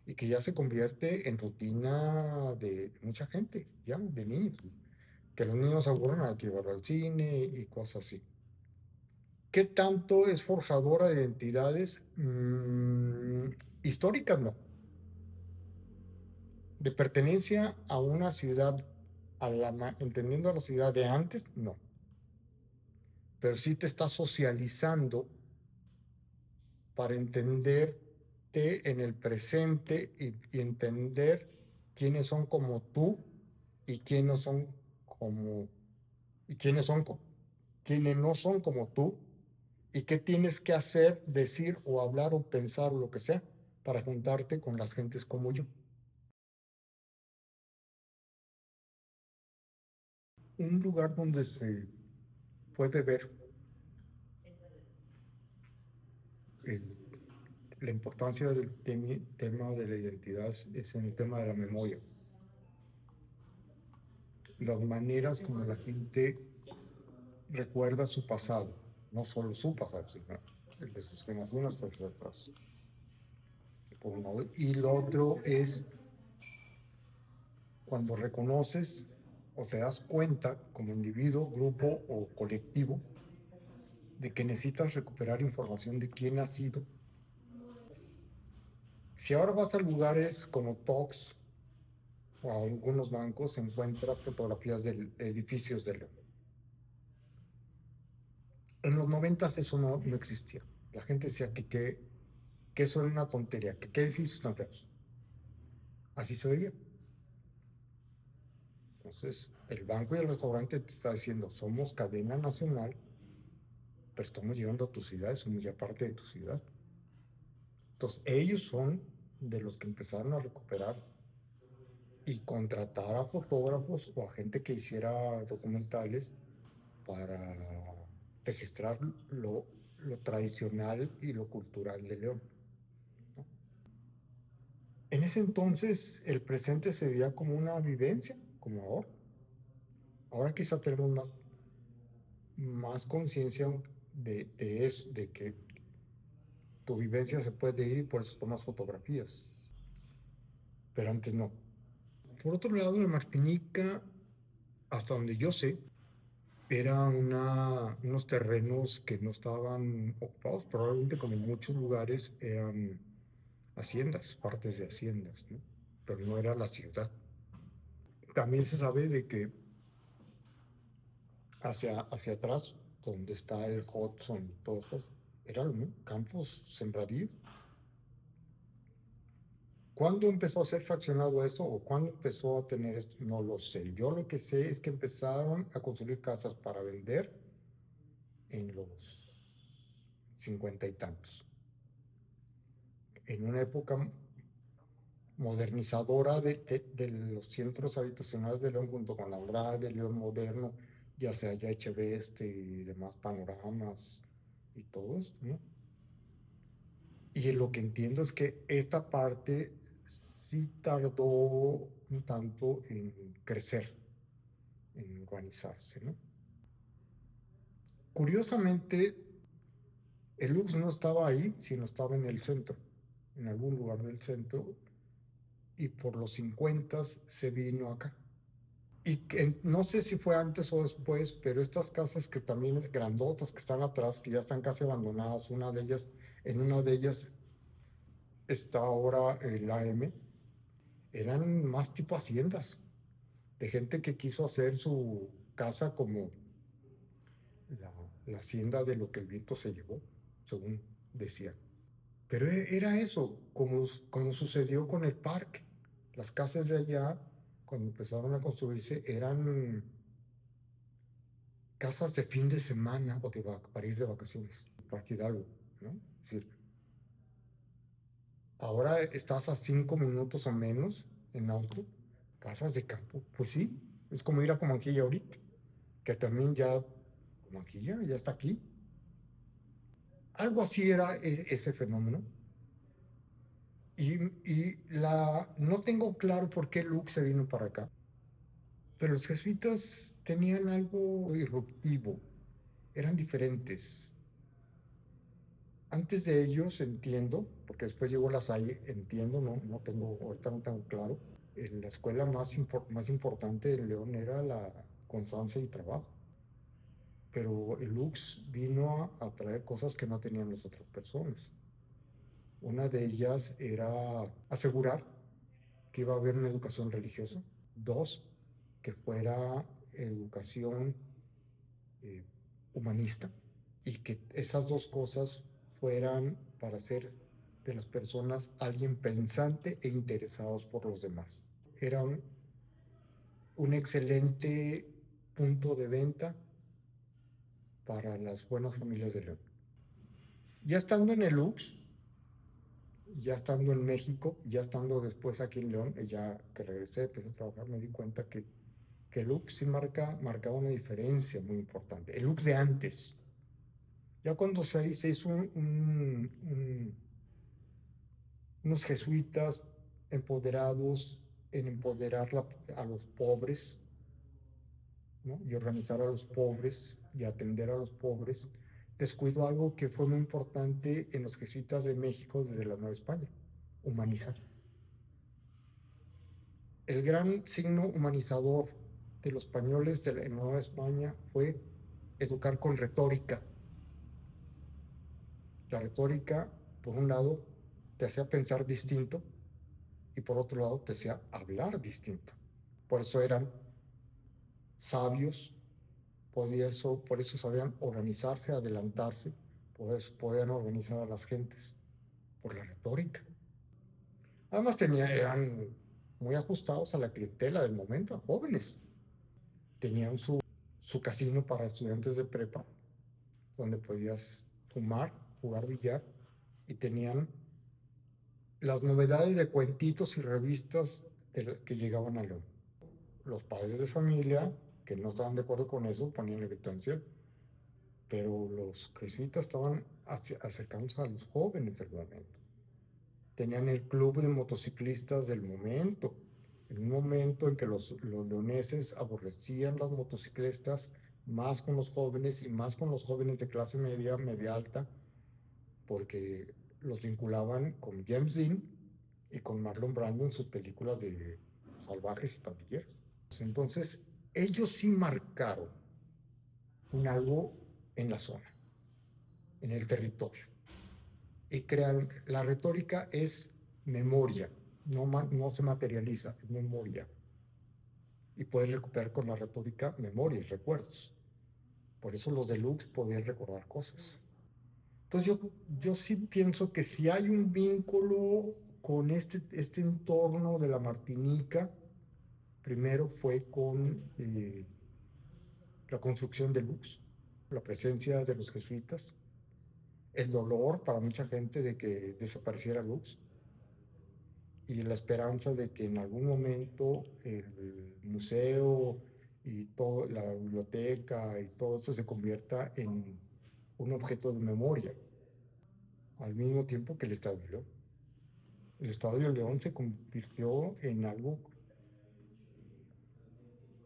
y que ya se convierte en rutina de mucha gente, ya, de niños, que los niños aburren a que van al cine y cosas así. ¿Qué tanto es forjadora de identidades históricas? No. De pertenencia a una ciudad, entendiendo a la ciudad de antes, no. Pero sí te está socializando para entenderte en el presente y entender quiénes son como tú y quiénes son como y quiénes no son como tú y qué tienes que hacer, decir o hablar o pensar o lo que sea para juntarte con las gentes como yo. Un lugar donde se puede ver el- la importancia del tema de la identidad es en el tema de la memoria. Las maneras como la gente recuerda su pasado, no solo su pasado, sino el de sus generaciones hasta atrás, por un lado. Y lo otro es cuando reconoces o te das cuenta como individuo, grupo o colectivo de que necesitas recuperar información de quién has sido. Si ahora vas a lugares como Tox o a algunos bancos, encuentras fotografías de edificios de León. En los 90 eso no existía. La gente decía que eso era una tontería, que qué edificios tan feos. Así se veía. Entonces, el banco y el restaurante te está diciendo, somos cadena nacional, pero estamos llegando a tu ciudad, somos ya parte de tu ciudad. Entonces, ellos son de los que empezaron a recuperar y contratar a fotógrafos o a gente que hiciera documentales para registrar lo tradicional y lo cultural de León, ¿no? En ese entonces, el presente se veía como una vivencia, como ahora. Ahora quizá tenemos más conciencia de eso, de que tu vivencia se puede ir y por eso tomas fotografías, pero antes no. Por otro lado, la Martinica, hasta donde yo sé, era unos terrenos que no estaban ocupados, probablemente como en muchos lugares eran haciendas, partes de haciendas, ¿no? Pero no era la ciudad. También se sabe de que hacia atrás, donde está el Hudson y todas estas, eran, ¿no?, campos sembradíos. ¿Cuándo empezó a ser fraccionado esto o cuándo empezó a tener esto? No lo sé. Yo lo que sé es que empezaron a construir casas para vender en los 50 y tantos, en una época modernizadora de los centros habitacionales de León junto con la Andrade, León Moderno, ya sea ya Echeveste y demás panoramas y todo esto, ¿no? Y lo que entiendo es que esta parte sí tardó un tanto en crecer, en urbanizarse, ¿no? Curiosamente, el Lux no estaba ahí, sino estaba en el centro, en algún lugar del centro, y por los 50 se vino acá. Y que, no sé si fue antes o después, pero estas casas que también grandotas que están atrás, que ya están casi abandonadas, en una de ellas está ahora el AM, eran más tipo haciendas, de gente que quiso hacer su casa como la, la hacienda de lo que el viento se llevó, según decían. Pero era eso, como sucedió con el parque. Las casas de allá, cuando empezaron a construirse, eran casas de fin de semana o para ir de vacaciones, Parque Hidalgo, ¿no? Es decir, ahora estás a 5 minutos o menos en auto, casas de campo. Pues sí, es como ir a Comanquilla ahorita, que también ya, Comanquilla ya está aquí. Algo así era ese fenómeno. No tengo claro por qué Luke se vino para acá, pero los jesuitas tenían algo disruptivo, eran diferentes. Antes de ellos entiendo, porque después llegó la Salle, entiendo, no tengo, ahorita no tengo claro, la escuela más importante de León era la constancia y trabajo, pero el Lux vino a traer cosas que no tenían las otras personas. Una de ellas era asegurar que iba a haber una educación religiosa. Dos, que fuera educación eh, humanista y que esas dos cosas fueran para ser de las personas alguien pensante e interesados por los demás. Era un excelente punto de venta para las buenas familias de León. Ya estando en el Lux, ya estando en México, ya estando después aquí en León, ya que regresé, empecé a trabajar, me di cuenta que el Lux sí marcaba una diferencia muy importante. El Lux de antes, ya cuando se hizo unos jesuitas empoderados en empoderar a los pobres, ¿no? Y organizar a los pobres y atender a los pobres, descuidó algo que fue muy importante en los jesuitas de México desde la Nueva España: humanizar. El gran signo humanizador de los españoles de la Nueva España fue educar con retórica. La retórica, por un lado, te hacía pensar distinto y por otro lado te hacía hablar distinto. Por eso eran sabios, por eso sabían organizarse, adelantarse, por eso podían organizar a las gentes, por la retórica. Además eran muy ajustados a la clientela del momento, a jóvenes. Tenían su casino para estudiantes de prepa, donde podías fumar, jugar billar, y tenían las novedades de cuentitos y revistas que llegaban a León. Los padres de familia, que no estaban de acuerdo con eso, ponían el grito en el cielo. Pero los jesuitas estaban acercándose a los jóvenes del momento. Tenían el club de motociclistas del momento, en un momento en que los leoneses aborrecían las motociclistas más con los jóvenes y más con los jóvenes de clase media, media alta, porque los vinculaban con James Dean y con Marlon Brando en sus películas de salvajes y pandilleros. Entonces, ellos sí marcaron un algo en la zona, en el territorio. Y crearon, la retórica es memoria, no se materializa, es memoria. Y puedes recuperar con la retórica memoria y recuerdos. Por eso los deluxe podían recordar cosas. Entonces yo sí pienso que si hay un vínculo con este entorno de la Martinica, primero fue con la construcción de Lux, la presencia de los jesuitas, el dolor para mucha gente de que desapareciera Lux y la esperanza de que en algún momento el museo y toda la biblioteca y todo eso se convierta en un objeto de memoria, al mismo tiempo que el Estadio de León. El Estadio de León se convirtió en algo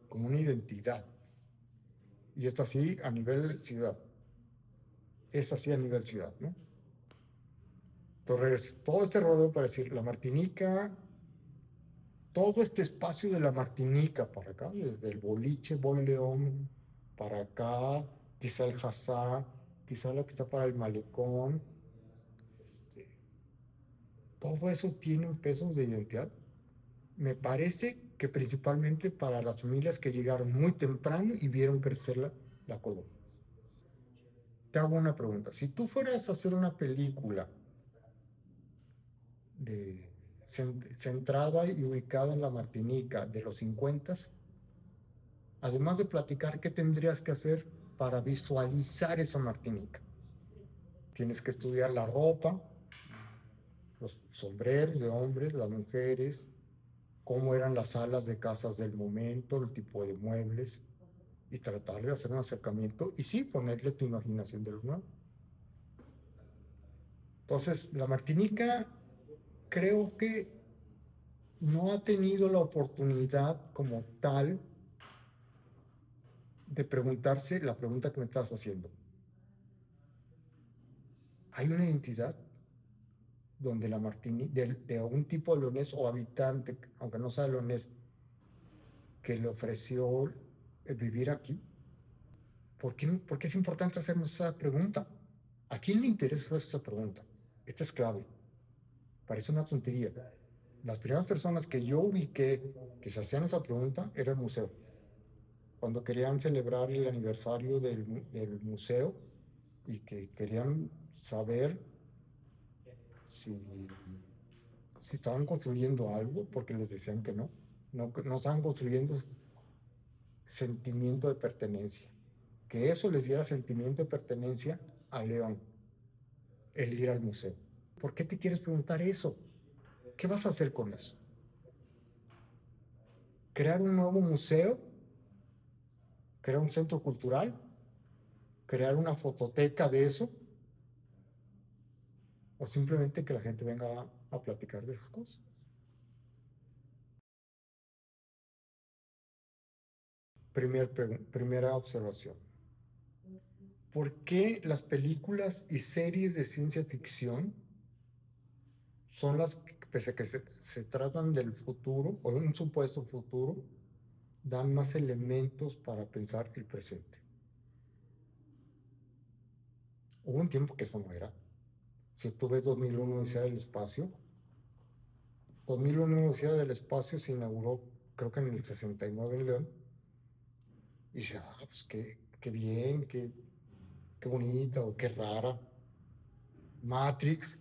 como una identidad, y es así a nivel ciudad, es así a nivel ciudad, ¿no? Entonces, todo este rodeo para decir, la Martinica, todo este espacio de la Martinica para acá, desde el boliche Bol León para acá, quizá el Hazá, quizá lo que está para el malecón, este, todo eso tiene un peso de identidad. Me parece que principalmente para las familias que llegaron muy temprano y vieron crecer la colonia. Te hago una pregunta. Si tú fueras a hacer una película de, centrada y ubicada en la Martinica de los 50, además de platicar, ¿qué tendrías que hacer para visualizar esa Martinica? Tienes que estudiar la ropa, los sombreros de hombres, las mujeres, cómo eran las salas de casas del momento, el tipo de muebles, y tratar de hacer un acercamiento y sí ponerle tu imaginación de los nuevos. Entonces, la Martinica creo que no ha tenido la oportunidad como tal de preguntarse la pregunta que me estás haciendo. ¿Hay una identidad donde la Martinica, de algún tipo de leonés o habitante, aunque no sea leonés, que le ofreció el vivir aquí? ¿Por qué es importante hacernos esa pregunta? ¿A quién le interesa hacer esa pregunta? Esta es clave. Parece una tontería. Las primeras personas que yo ubiqué que se hacían esa pregunta era el museo. Cuando querían celebrar el aniversario del museo y que querían saber si, si estaban construyendo algo, porque les decían que no. No estaban construyendo sentimiento de pertenencia. Que eso les diera sentimiento de pertenencia a León, el ir al museo. ¿Por qué te quieres preguntar eso? ¿Qué vas a hacer con eso? ¿Crear un nuevo museo? ¿Crear un centro cultural? ¿Crear una fototeca de eso? ¿O simplemente que la gente venga a platicar de esas cosas? Primera observación. ¿Por qué las películas y series de ciencia ficción son las que, pese a que se tratan del futuro o de un supuesto futuro, dan más elementos para pensar el presente? Hubo un tiempo que eso no era. Si tú ves 2001 Odisea del Espacio, 2001 Odisea del Espacio se inauguró creo que en el 69 en León, y dices, pues qué bien, qué bonita o qué rara. Matrix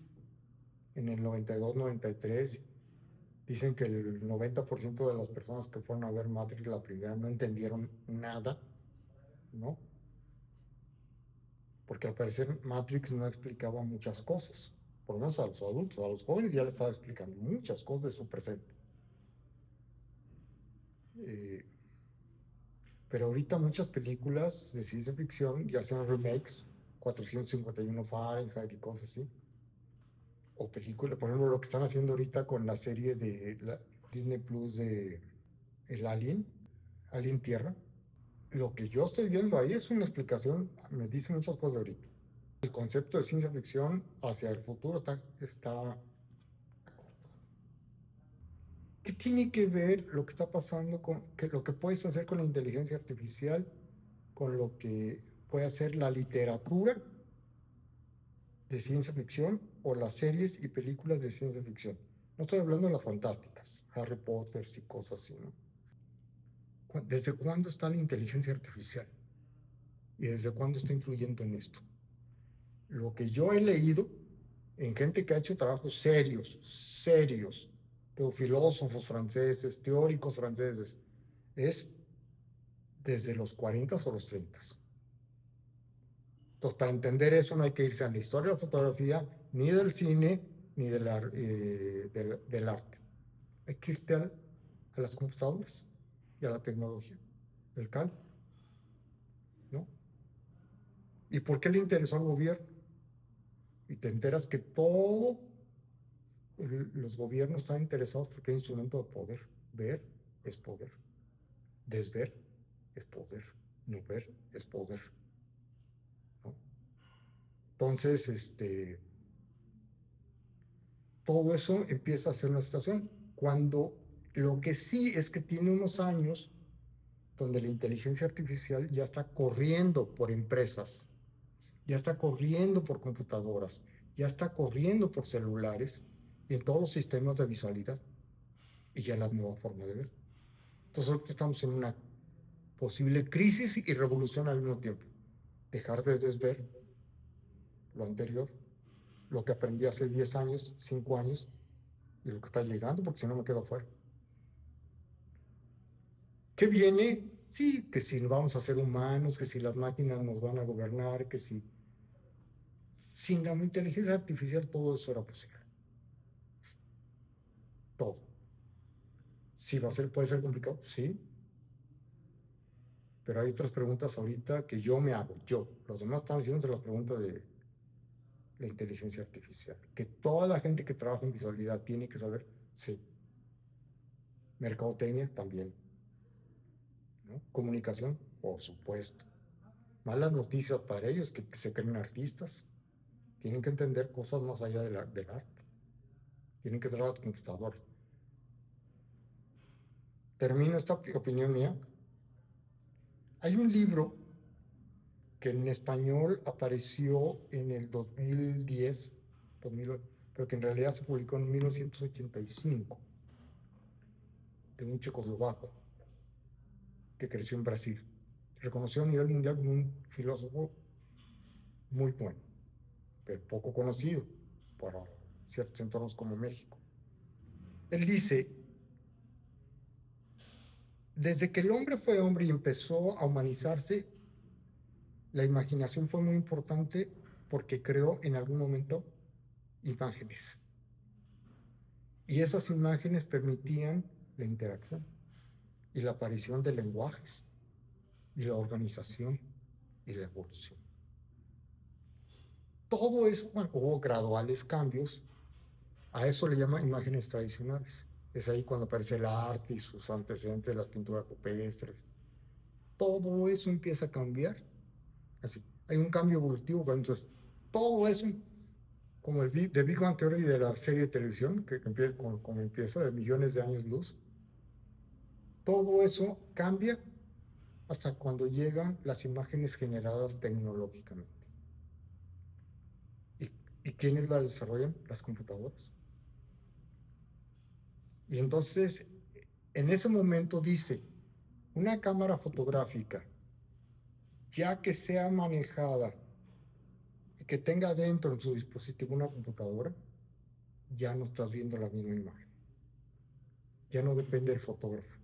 en el 92-93, dicen que el 90% de las personas que fueron a ver Matrix la primera no entendieron nada, ¿no? Porque al parecer Matrix no explicaba muchas cosas, por lo menos a los adultos, a los jóvenes ya les estaba explicando muchas cosas de su presente. Eh, pero ahorita muchas películas de ciencia ficción ya hacen remakes, 451 Fahrenheit y cosas así. O películas, por ejemplo, lo que están haciendo ahorita con la serie de Disney Plus de El Alien, Alien Tierra. Lo que yo estoy viendo ahí es una explicación, me dice muchas cosas ahorita. El concepto de ciencia ficción hacia el futuro está. ¿Qué tiene que ver lo que está pasando lo que puedes hacer con la inteligencia artificial, con lo que puede hacer la literatura de ciencia ficción o las series y películas de ciencia ficción? No estoy hablando de las fantásticas, Harry Potter y cosas así, ¿no? ¿Desde cuándo está la inteligencia artificial? ¿Y desde cuándo está influyendo en esto? Lo que yo he leído en gente que ha hecho trabajos serios, serios, filósofos franceses, teóricos franceses, es desde los 40 o los 30. Entonces, para entender eso no hay que irse a la historia de la fotografía, ni del cine, ni del arte. Hay que irte a las computadoras y a la tecnología, el cálculo, ¿no? ¿Y por qué le interesó al gobierno? Y te enteras que todos los gobiernos están interesados porque es instrumento de poder. Ver es poder. Desver es poder. No ver es poder, ¿no? Entonces, todo eso empieza a ser una situación. Cuando lo que sí es que tiene unos años donde la inteligencia artificial ya está corriendo por empresas, ya está corriendo por computadoras, ya está corriendo por celulares y en todos los sistemas de visualidad y ya la nueva forma de ver. Entonces ahorita estamos en una posible crisis y revolución al mismo tiempo. Dejar de desver lo anterior, lo que aprendí hace 10 años, 5 años, y lo que está llegando, porque si no me quedo afuera. ¿Qué viene? Sí, que si vamos a ser humanos, que si las máquinas nos van a gobernar, que si... Sin la inteligencia artificial todo eso era posible. Todo. Sí, puede ser complicado, sí, pero hay otras preguntas ahorita que yo me hago, yo. Los demás están haciéndose las preguntas de la inteligencia artificial. Que toda la gente que trabaja en visualidad tiene que saber, sí. Mercadotecnia también, ¿no? Comunicación, por supuesto. Malas noticias para ellos que se creen artistas. Tienen que entender cosas más allá del arte. Tienen que trabajar computadoras. Termino esta opinión mía. Hay un libro que en español apareció en el 2010, 2008, pero que en realidad se publicó en 1985, de un checoslovaco que creció en Brasil. Reconocido a nivel mundial como un filósofo muy bueno, pero poco conocido para ciertos entornos como México. Él dice, desde que el hombre fue hombre y empezó a humanizarse, la imaginación fue muy importante porque creó en algún momento imágenes. Y esas imágenes permitían la interacción y la aparición de lenguajes y la organización y la evolución. Todo eso, bueno, hubo graduales cambios, a eso le llaman imágenes tradicionales. Es ahí cuando aparece el arte y sus antecedentes, las pinturas rupestres. Todo eso empieza a cambiar. Así, hay un cambio evolutivo, entonces todo eso, como el The Big Bang Theory de la serie de televisión, que empieza, como empieza, de millones de años luz, todo eso cambia hasta cuando llegan las imágenes generadas tecnológicamente. ¿Y, y quiénes las desarrollan? Las computadoras. Y entonces, en ese momento dice, una cámara fotográfica, ya que sea manejada y que tenga dentro en su dispositivo una computadora, ya no estás viendo la misma imagen. Ya no depende del fotógrafo,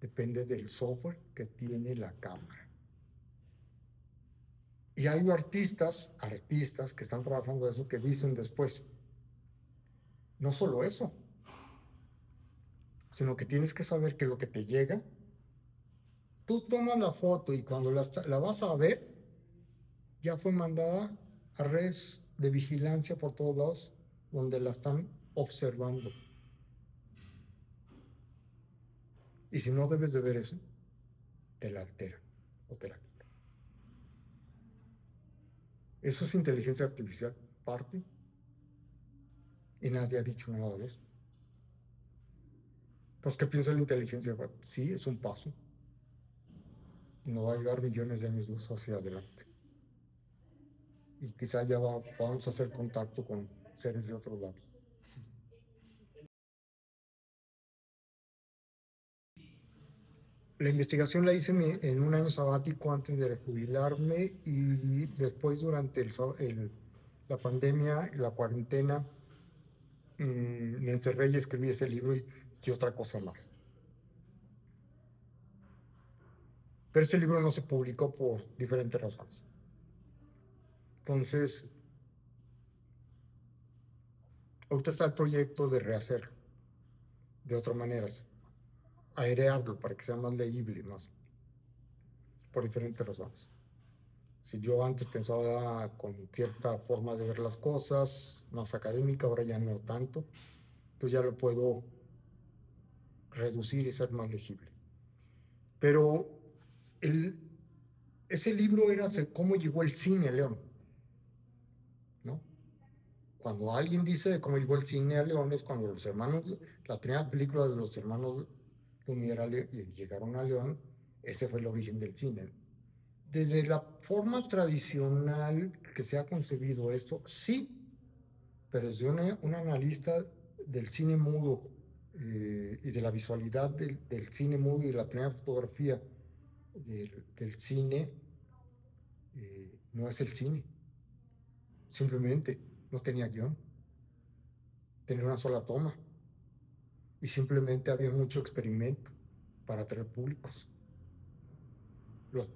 depende del software que tiene la cámara. Y hay artistas que están trabajando eso, que dicen después, no solo eso, sino que tienes que saber que lo que te llega, tú tomas la foto y cuando la vas a ver, ya fue mandada a redes de vigilancia por todos lados, donde la están observando. Y si no debes de ver eso, te la altera o te la quita. Eso es inteligencia artificial, parte, y nadie ha dicho nada de eso. Entonces, ¿qué piensa la inteligencia? Sí, es un paso. No va a llevar millones de años luz hacia adelante. Y quizá ya vamos a hacer contacto con seres de otro lado. La investigación la hice en un año sabático antes de jubilarme y después durante la pandemia, la cuarentena, me encerré y escribí ese libro y otra cosa más. Pero ese libro no se publicó por diferentes razones. Entonces, ahorita está el proyecto de rehacerlo de otra manera, airearlo para que sea más legible, más, por diferentes razones. Si yo antes pensaba con cierta forma de ver las cosas, más académica, ahora ya no tanto, pues ya lo puedo reducir y ser más legible. Pero el, ese libro era cómo llegó el cine a León, ¿no? Cuando alguien dice cómo llegó el cine a León es cuando las primeras películas de los hermanos Lumière llegaron a León, ese fue el origen del cine. Desde la forma tradicional que se ha concebido esto, sí, pero desde un analista del cine mudo y de la visualidad del cine mudo y de la primera fotografía del cine, no es el cine. Simplemente no tenía guión, tenía una sola toma y simplemente había mucho experimento para atraer públicos. Los,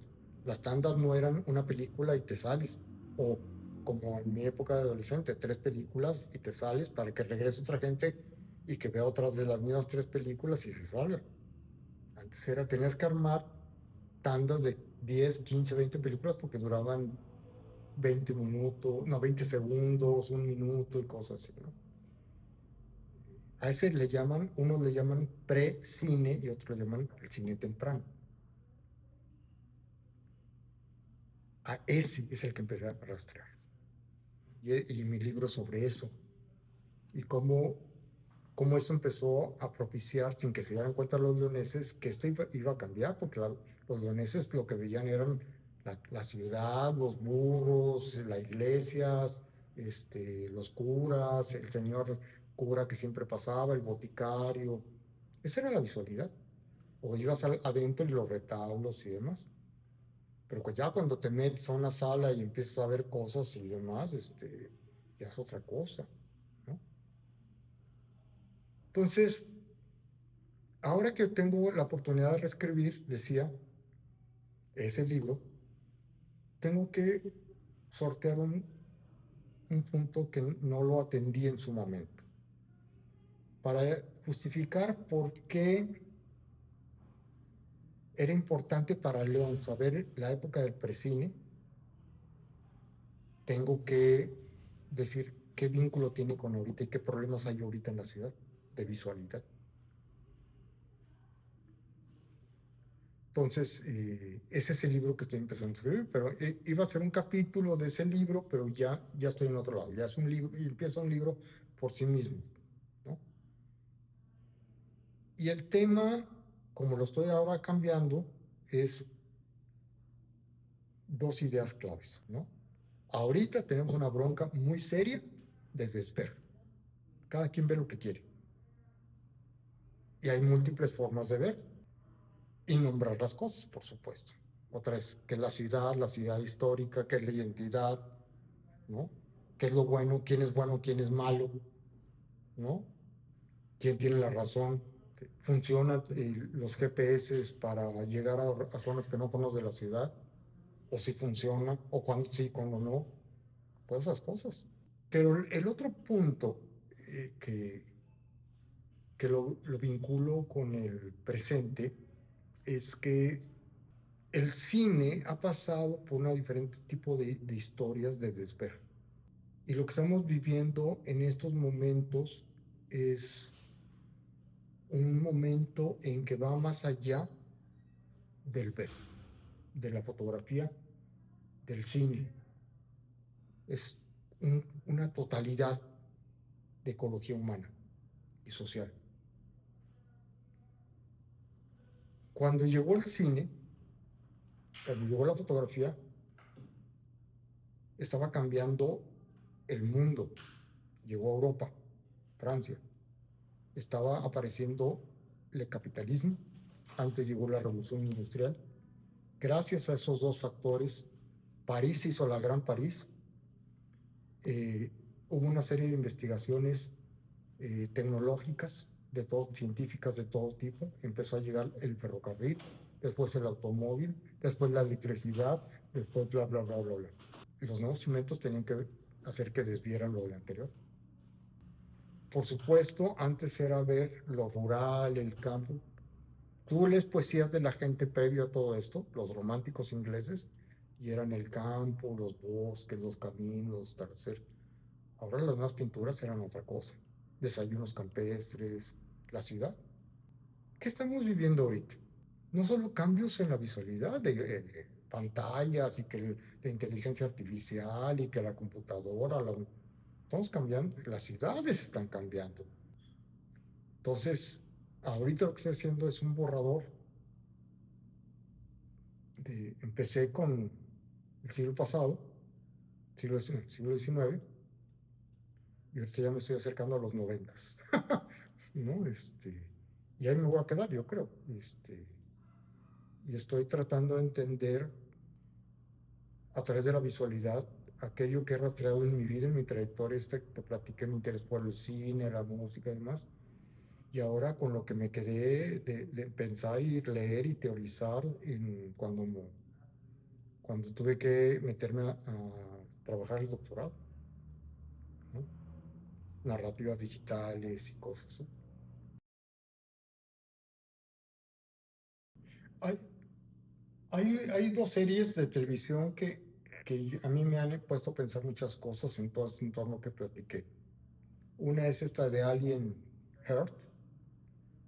las tandas no eran una película y te sales, o como en mi época de adolescente, 3 películas y te sales para que regrese otra gente y que vea otras de las mismas 3 películas y se salga. Antes tenías que armar tandas de 10, 15, 20 películas porque duraban 20 minutos, no, 20 segundos, 1 minuto y cosas así, ¿no? A ese le llaman, unos le llaman pre-cine y otros le llaman el cine temprano. A ese es el que empecé a rastrear. Y mi libro sobre eso. Y cómo eso empezó a propiciar, sin que se dieran cuenta los leoneses, que esto iba a cambiar, porque los leoneses lo que veían eran la ciudad, los burros, las iglesias, los curas, el señor cura que siempre pasaba, el boticario. Esa era la visualidad. O ibas adentro y los retablos y demás. Pero ya cuando te metes a una sala y empiezas a ver cosas y demás, ya es otra cosa, ¿no? Entonces, ahora que tengo la oportunidad de reescribir, decía, ese libro, tengo que sortear un punto que no lo atendí en su momento, para justificar por qué era importante para León saber la época del precine. Tengo que decir qué vínculo tiene con ahorita y qué problemas hay ahorita en la ciudad de visualidad. Entonces, ese es el libro que estoy empezando a escribir, pero iba a ser un capítulo de ese libro, pero ya estoy en otro lado, ya es un libro, y empieza un libro por sí mismo, ¿no? Y el tema, como lo estoy ahora cambiando, es 2 ideas claves, ¿no? Ahorita tenemos una bronca muy seria de desespero. Cada quien ve lo que quiere. Y hay múltiples formas de ver y nombrar las cosas, por supuesto. Otra es, ¿qué es la ciudad histórica, qué es la identidad, ¿no? ¿Qué es lo bueno, quién es malo, ¿no? ¿Quién tiene la razón? ¿Funcionan los GPS para llegar a zonas que no conoces de la ciudad? ¿O si funciona? ¿O cuándo sí, cuándo no? Todas esas cosas. Pero el otro punto que lo vinculo con el presente es que el cine ha pasado por un diferente tipo de historias de desespero. Y lo que estamos viviendo en estos momentos es un momento en que va más allá del ver, de la fotografía, del cine. Es una totalidad de ecología humana y social. Cuando llegó el cine, cuando llegó la fotografía, estaba cambiando el mundo. Llegó a Europa, Francia. Estaba apareciendo el capitalismo, Antes llegó la revolución industrial. Gracias a esos dos factores, París hizo la Gran París. eh, Hubo una serie de investigaciones tecnológicas, científicas de todo tipo. Empezó a llegar el ferrocarril, después el automóvil, después la electricidad, después bla, bla, bla, bla, bla. Y los nuevos inventos tenían que hacer que desvieran lo del anterior. Por supuesto, antes era ver lo rural, el campo. Tú lees poesías de la gente previo a todo esto, los románticos ingleses, y eran el campo, los bosques, los caminos, los atardeceres. Ahora las nuevas pinturas eran otra cosa. Desayunos campestres, la ciudad. ¿Qué estamos viviendo ahorita? No solo cambios en la visualidad de pantallas y que la inteligencia artificial y que la computadora, estamos cambiando, las ciudades están cambiando. Entonces, ahorita lo que estoy haciendo es un borrador. Empecé con el siglo pasado, siglo XIX, y ahorita ya me estoy acercando a los 90, ¿no? Y ahí me voy a quedar, yo creo. Y estoy tratando de entender a través de la visualidad aquello que he rastreado en mi vida, en mi trayectoria, te platiqué mi interés por el cine, la música y demás. Y ahora con lo que me quedé de pensar y leer y teorizar cuando tuve que meterme a trabajar el doctorado, ¿no? Narrativas digitales y cosas, ¿no? Hay, hay dos series de televisión que a mí me han puesto a pensar muchas cosas en todo este entorno que platiqué. Una es esta de Alien Heart,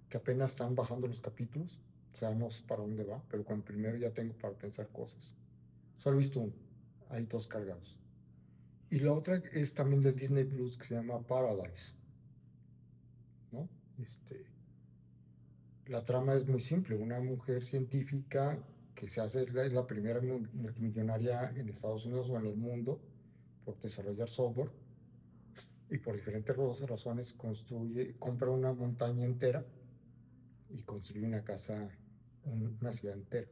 que apenas están bajando los capítulos, o sea, no sé para dónde va, pero con el primero ya tengo para pensar cosas. Solo he visto uno, hay dos cargados. Y la otra es también de Disney Plus, que se llama Paradise, ¿no? Este, la trama es muy simple, una mujer científica que es la primera multimillonaria en Estados Unidos o en el mundo por desarrollar software, y por diferentes razones compra una montaña entera y construye una casa, una ciudad entera.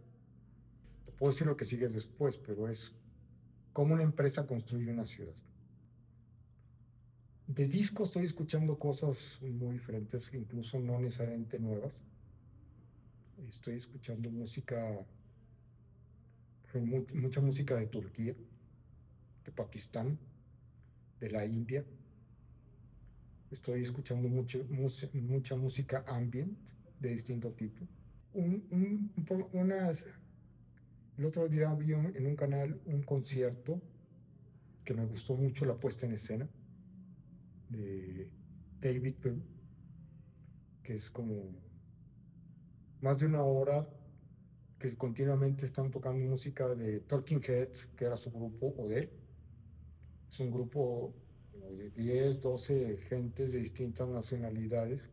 Te puedo decir lo que sigue después, pero es cómo una empresa construye una ciudad. De disco estoy escuchando cosas muy diferentes, incluso no necesariamente nuevas. Estoy escuchando mucha música de Turquía, de Pakistán, de la India. Estoy escuchando mucha música ambient de distinto tipo. El otro día vi en un canal un concierto que me gustó mucho la puesta en escena de David Byrne, que es como más de una hora que continuamente están tocando música de Talking Heads, que era su grupo, o de él. Es un grupo de 10, 12 gentes de distintas nacionalidades.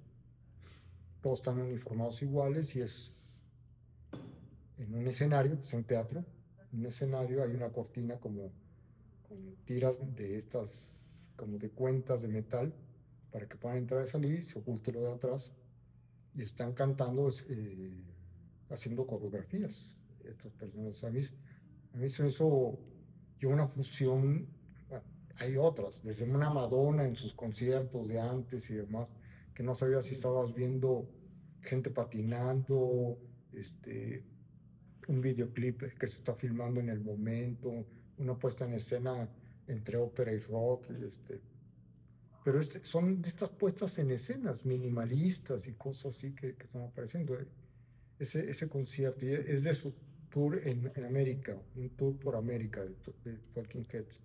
Todos están uniformados iguales y es en un escenario, es un teatro. En un escenario hay una cortina como con tiras de estas, como de cuentas de metal, para que puedan entrar y salir, se oculte lo de atrás, y están cantando, haciendo coreografías. Estas personas, a mí se me hizo yo una fusión. Bueno, hay otras, desde una Madonna en sus conciertos de antes y demás, que no sabía si estabas viendo gente patinando, un videoclip que se está filmando en el momento, una puesta en escena entre ópera y rock, pero son estas puestas en escenas minimalistas y cosas así que están apareciendo. Ese concierto, y es de su tour en América, un tour por América de Talking Heads.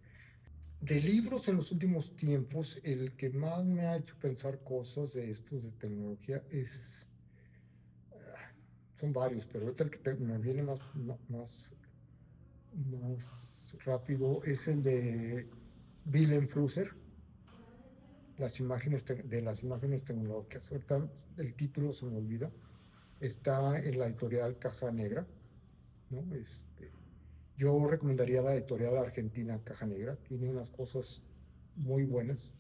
De libros en los últimos tiempos, el que más me ha hecho pensar cosas de estos de tecnología son varios, pero ahorita el que me viene más rápido es el de Willem Flusser, de las imágenes tecnológicas. Ahorita el título se me olvida. Está en la editorial Caja Negra, ¿no? Yo recomendaría la editorial argentina Caja Negra. Tiene unas cosas muy buenas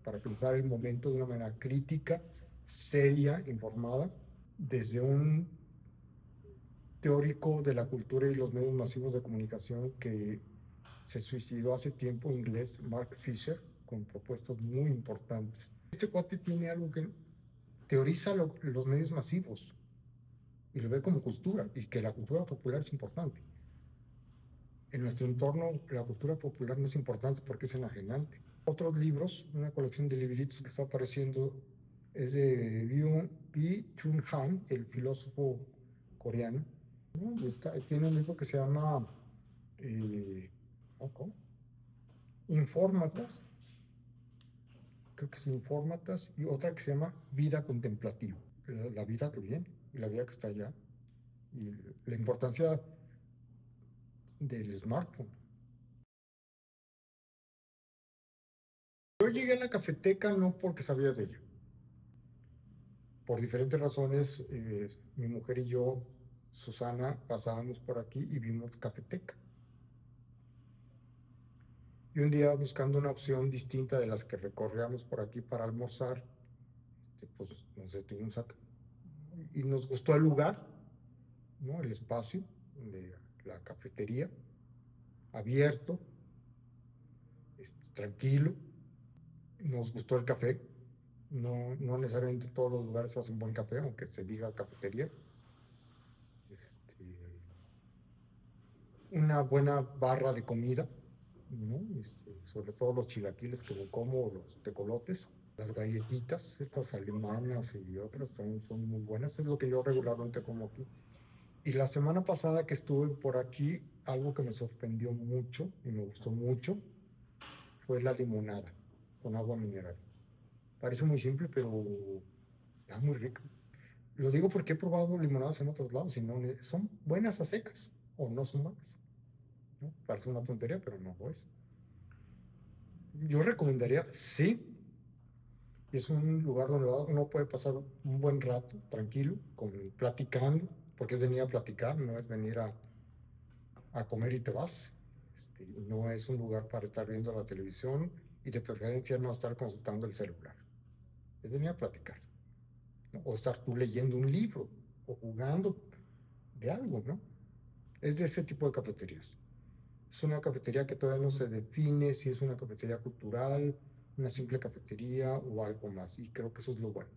para pensar el momento de una manera crítica, seria, informada, desde un teórico de la cultura y los medios masivos de comunicación que se suicidó hace tiempo, inglés, Mark Fisher, con propuestas muy importantes. Este cuate tiene algo que teoriza los medios masivos y lo ve como cultura, y que la cultura popular es importante. En nuestro entorno, la cultura popular no es importante porque es enajenante. Otros libros, una colección de libritos que está apareciendo, es de Byung-Chul Han, el filósofo coreano. Tiene un libro que se llama ¿cómo? Infórmatas, creo que es Infórmatas, y otra que se llama Vida Contemplativa, la vida que viene y la vida que está allá, y la importancia del smartphone. Yo llegué a la cafeteca no porque sabía de ella. Por diferentes razones, mi mujer y yo, Susana, pasábamos por aquí y vimos cafeteca. Y un día, buscando una opción distinta de las que recorríamos por aquí para almorzar, pues nos detuvimos acá. Y nos gustó el lugar, ¿no? El espacio de la cafetería, abierto, tranquilo. Nos gustó el café. No, no necesariamente todos los lugares hacen buen café, aunque se diga cafetería. Una buena barra de comida, ¿no? Sobre todo los chilaquiles que me como, los tecolotes, las galletitas, estas alemanas y otras también son muy buenas, es lo que yo regularmente como aquí. Y la semana pasada que estuve por aquí, algo que me sorprendió mucho y me gustó mucho fue la limonada con agua mineral. Parece muy simple, pero está muy rica. Lo digo porque he probado limonadas en otros lados y no son buenas a secas o no son buenas, ¿no? Parece una tontería, pero no lo es. Yo recomendaría, sí, es un lugar donde uno puede pasar un buen rato tranquilo, platicando, porque es venir a platicar, no es venir a comer y te vas. No es un lugar para estar viendo la televisión y de preferencia no estar consultando el celular. Es venir a platicar, ¿no? O estar tú leyendo un libro o jugando de algo, ¿no? Es de ese tipo de cafeterías. Es una cafetería que todavía no se define si es una cafetería cultural, una simple cafetería o algo más. Y creo que eso es lo bueno.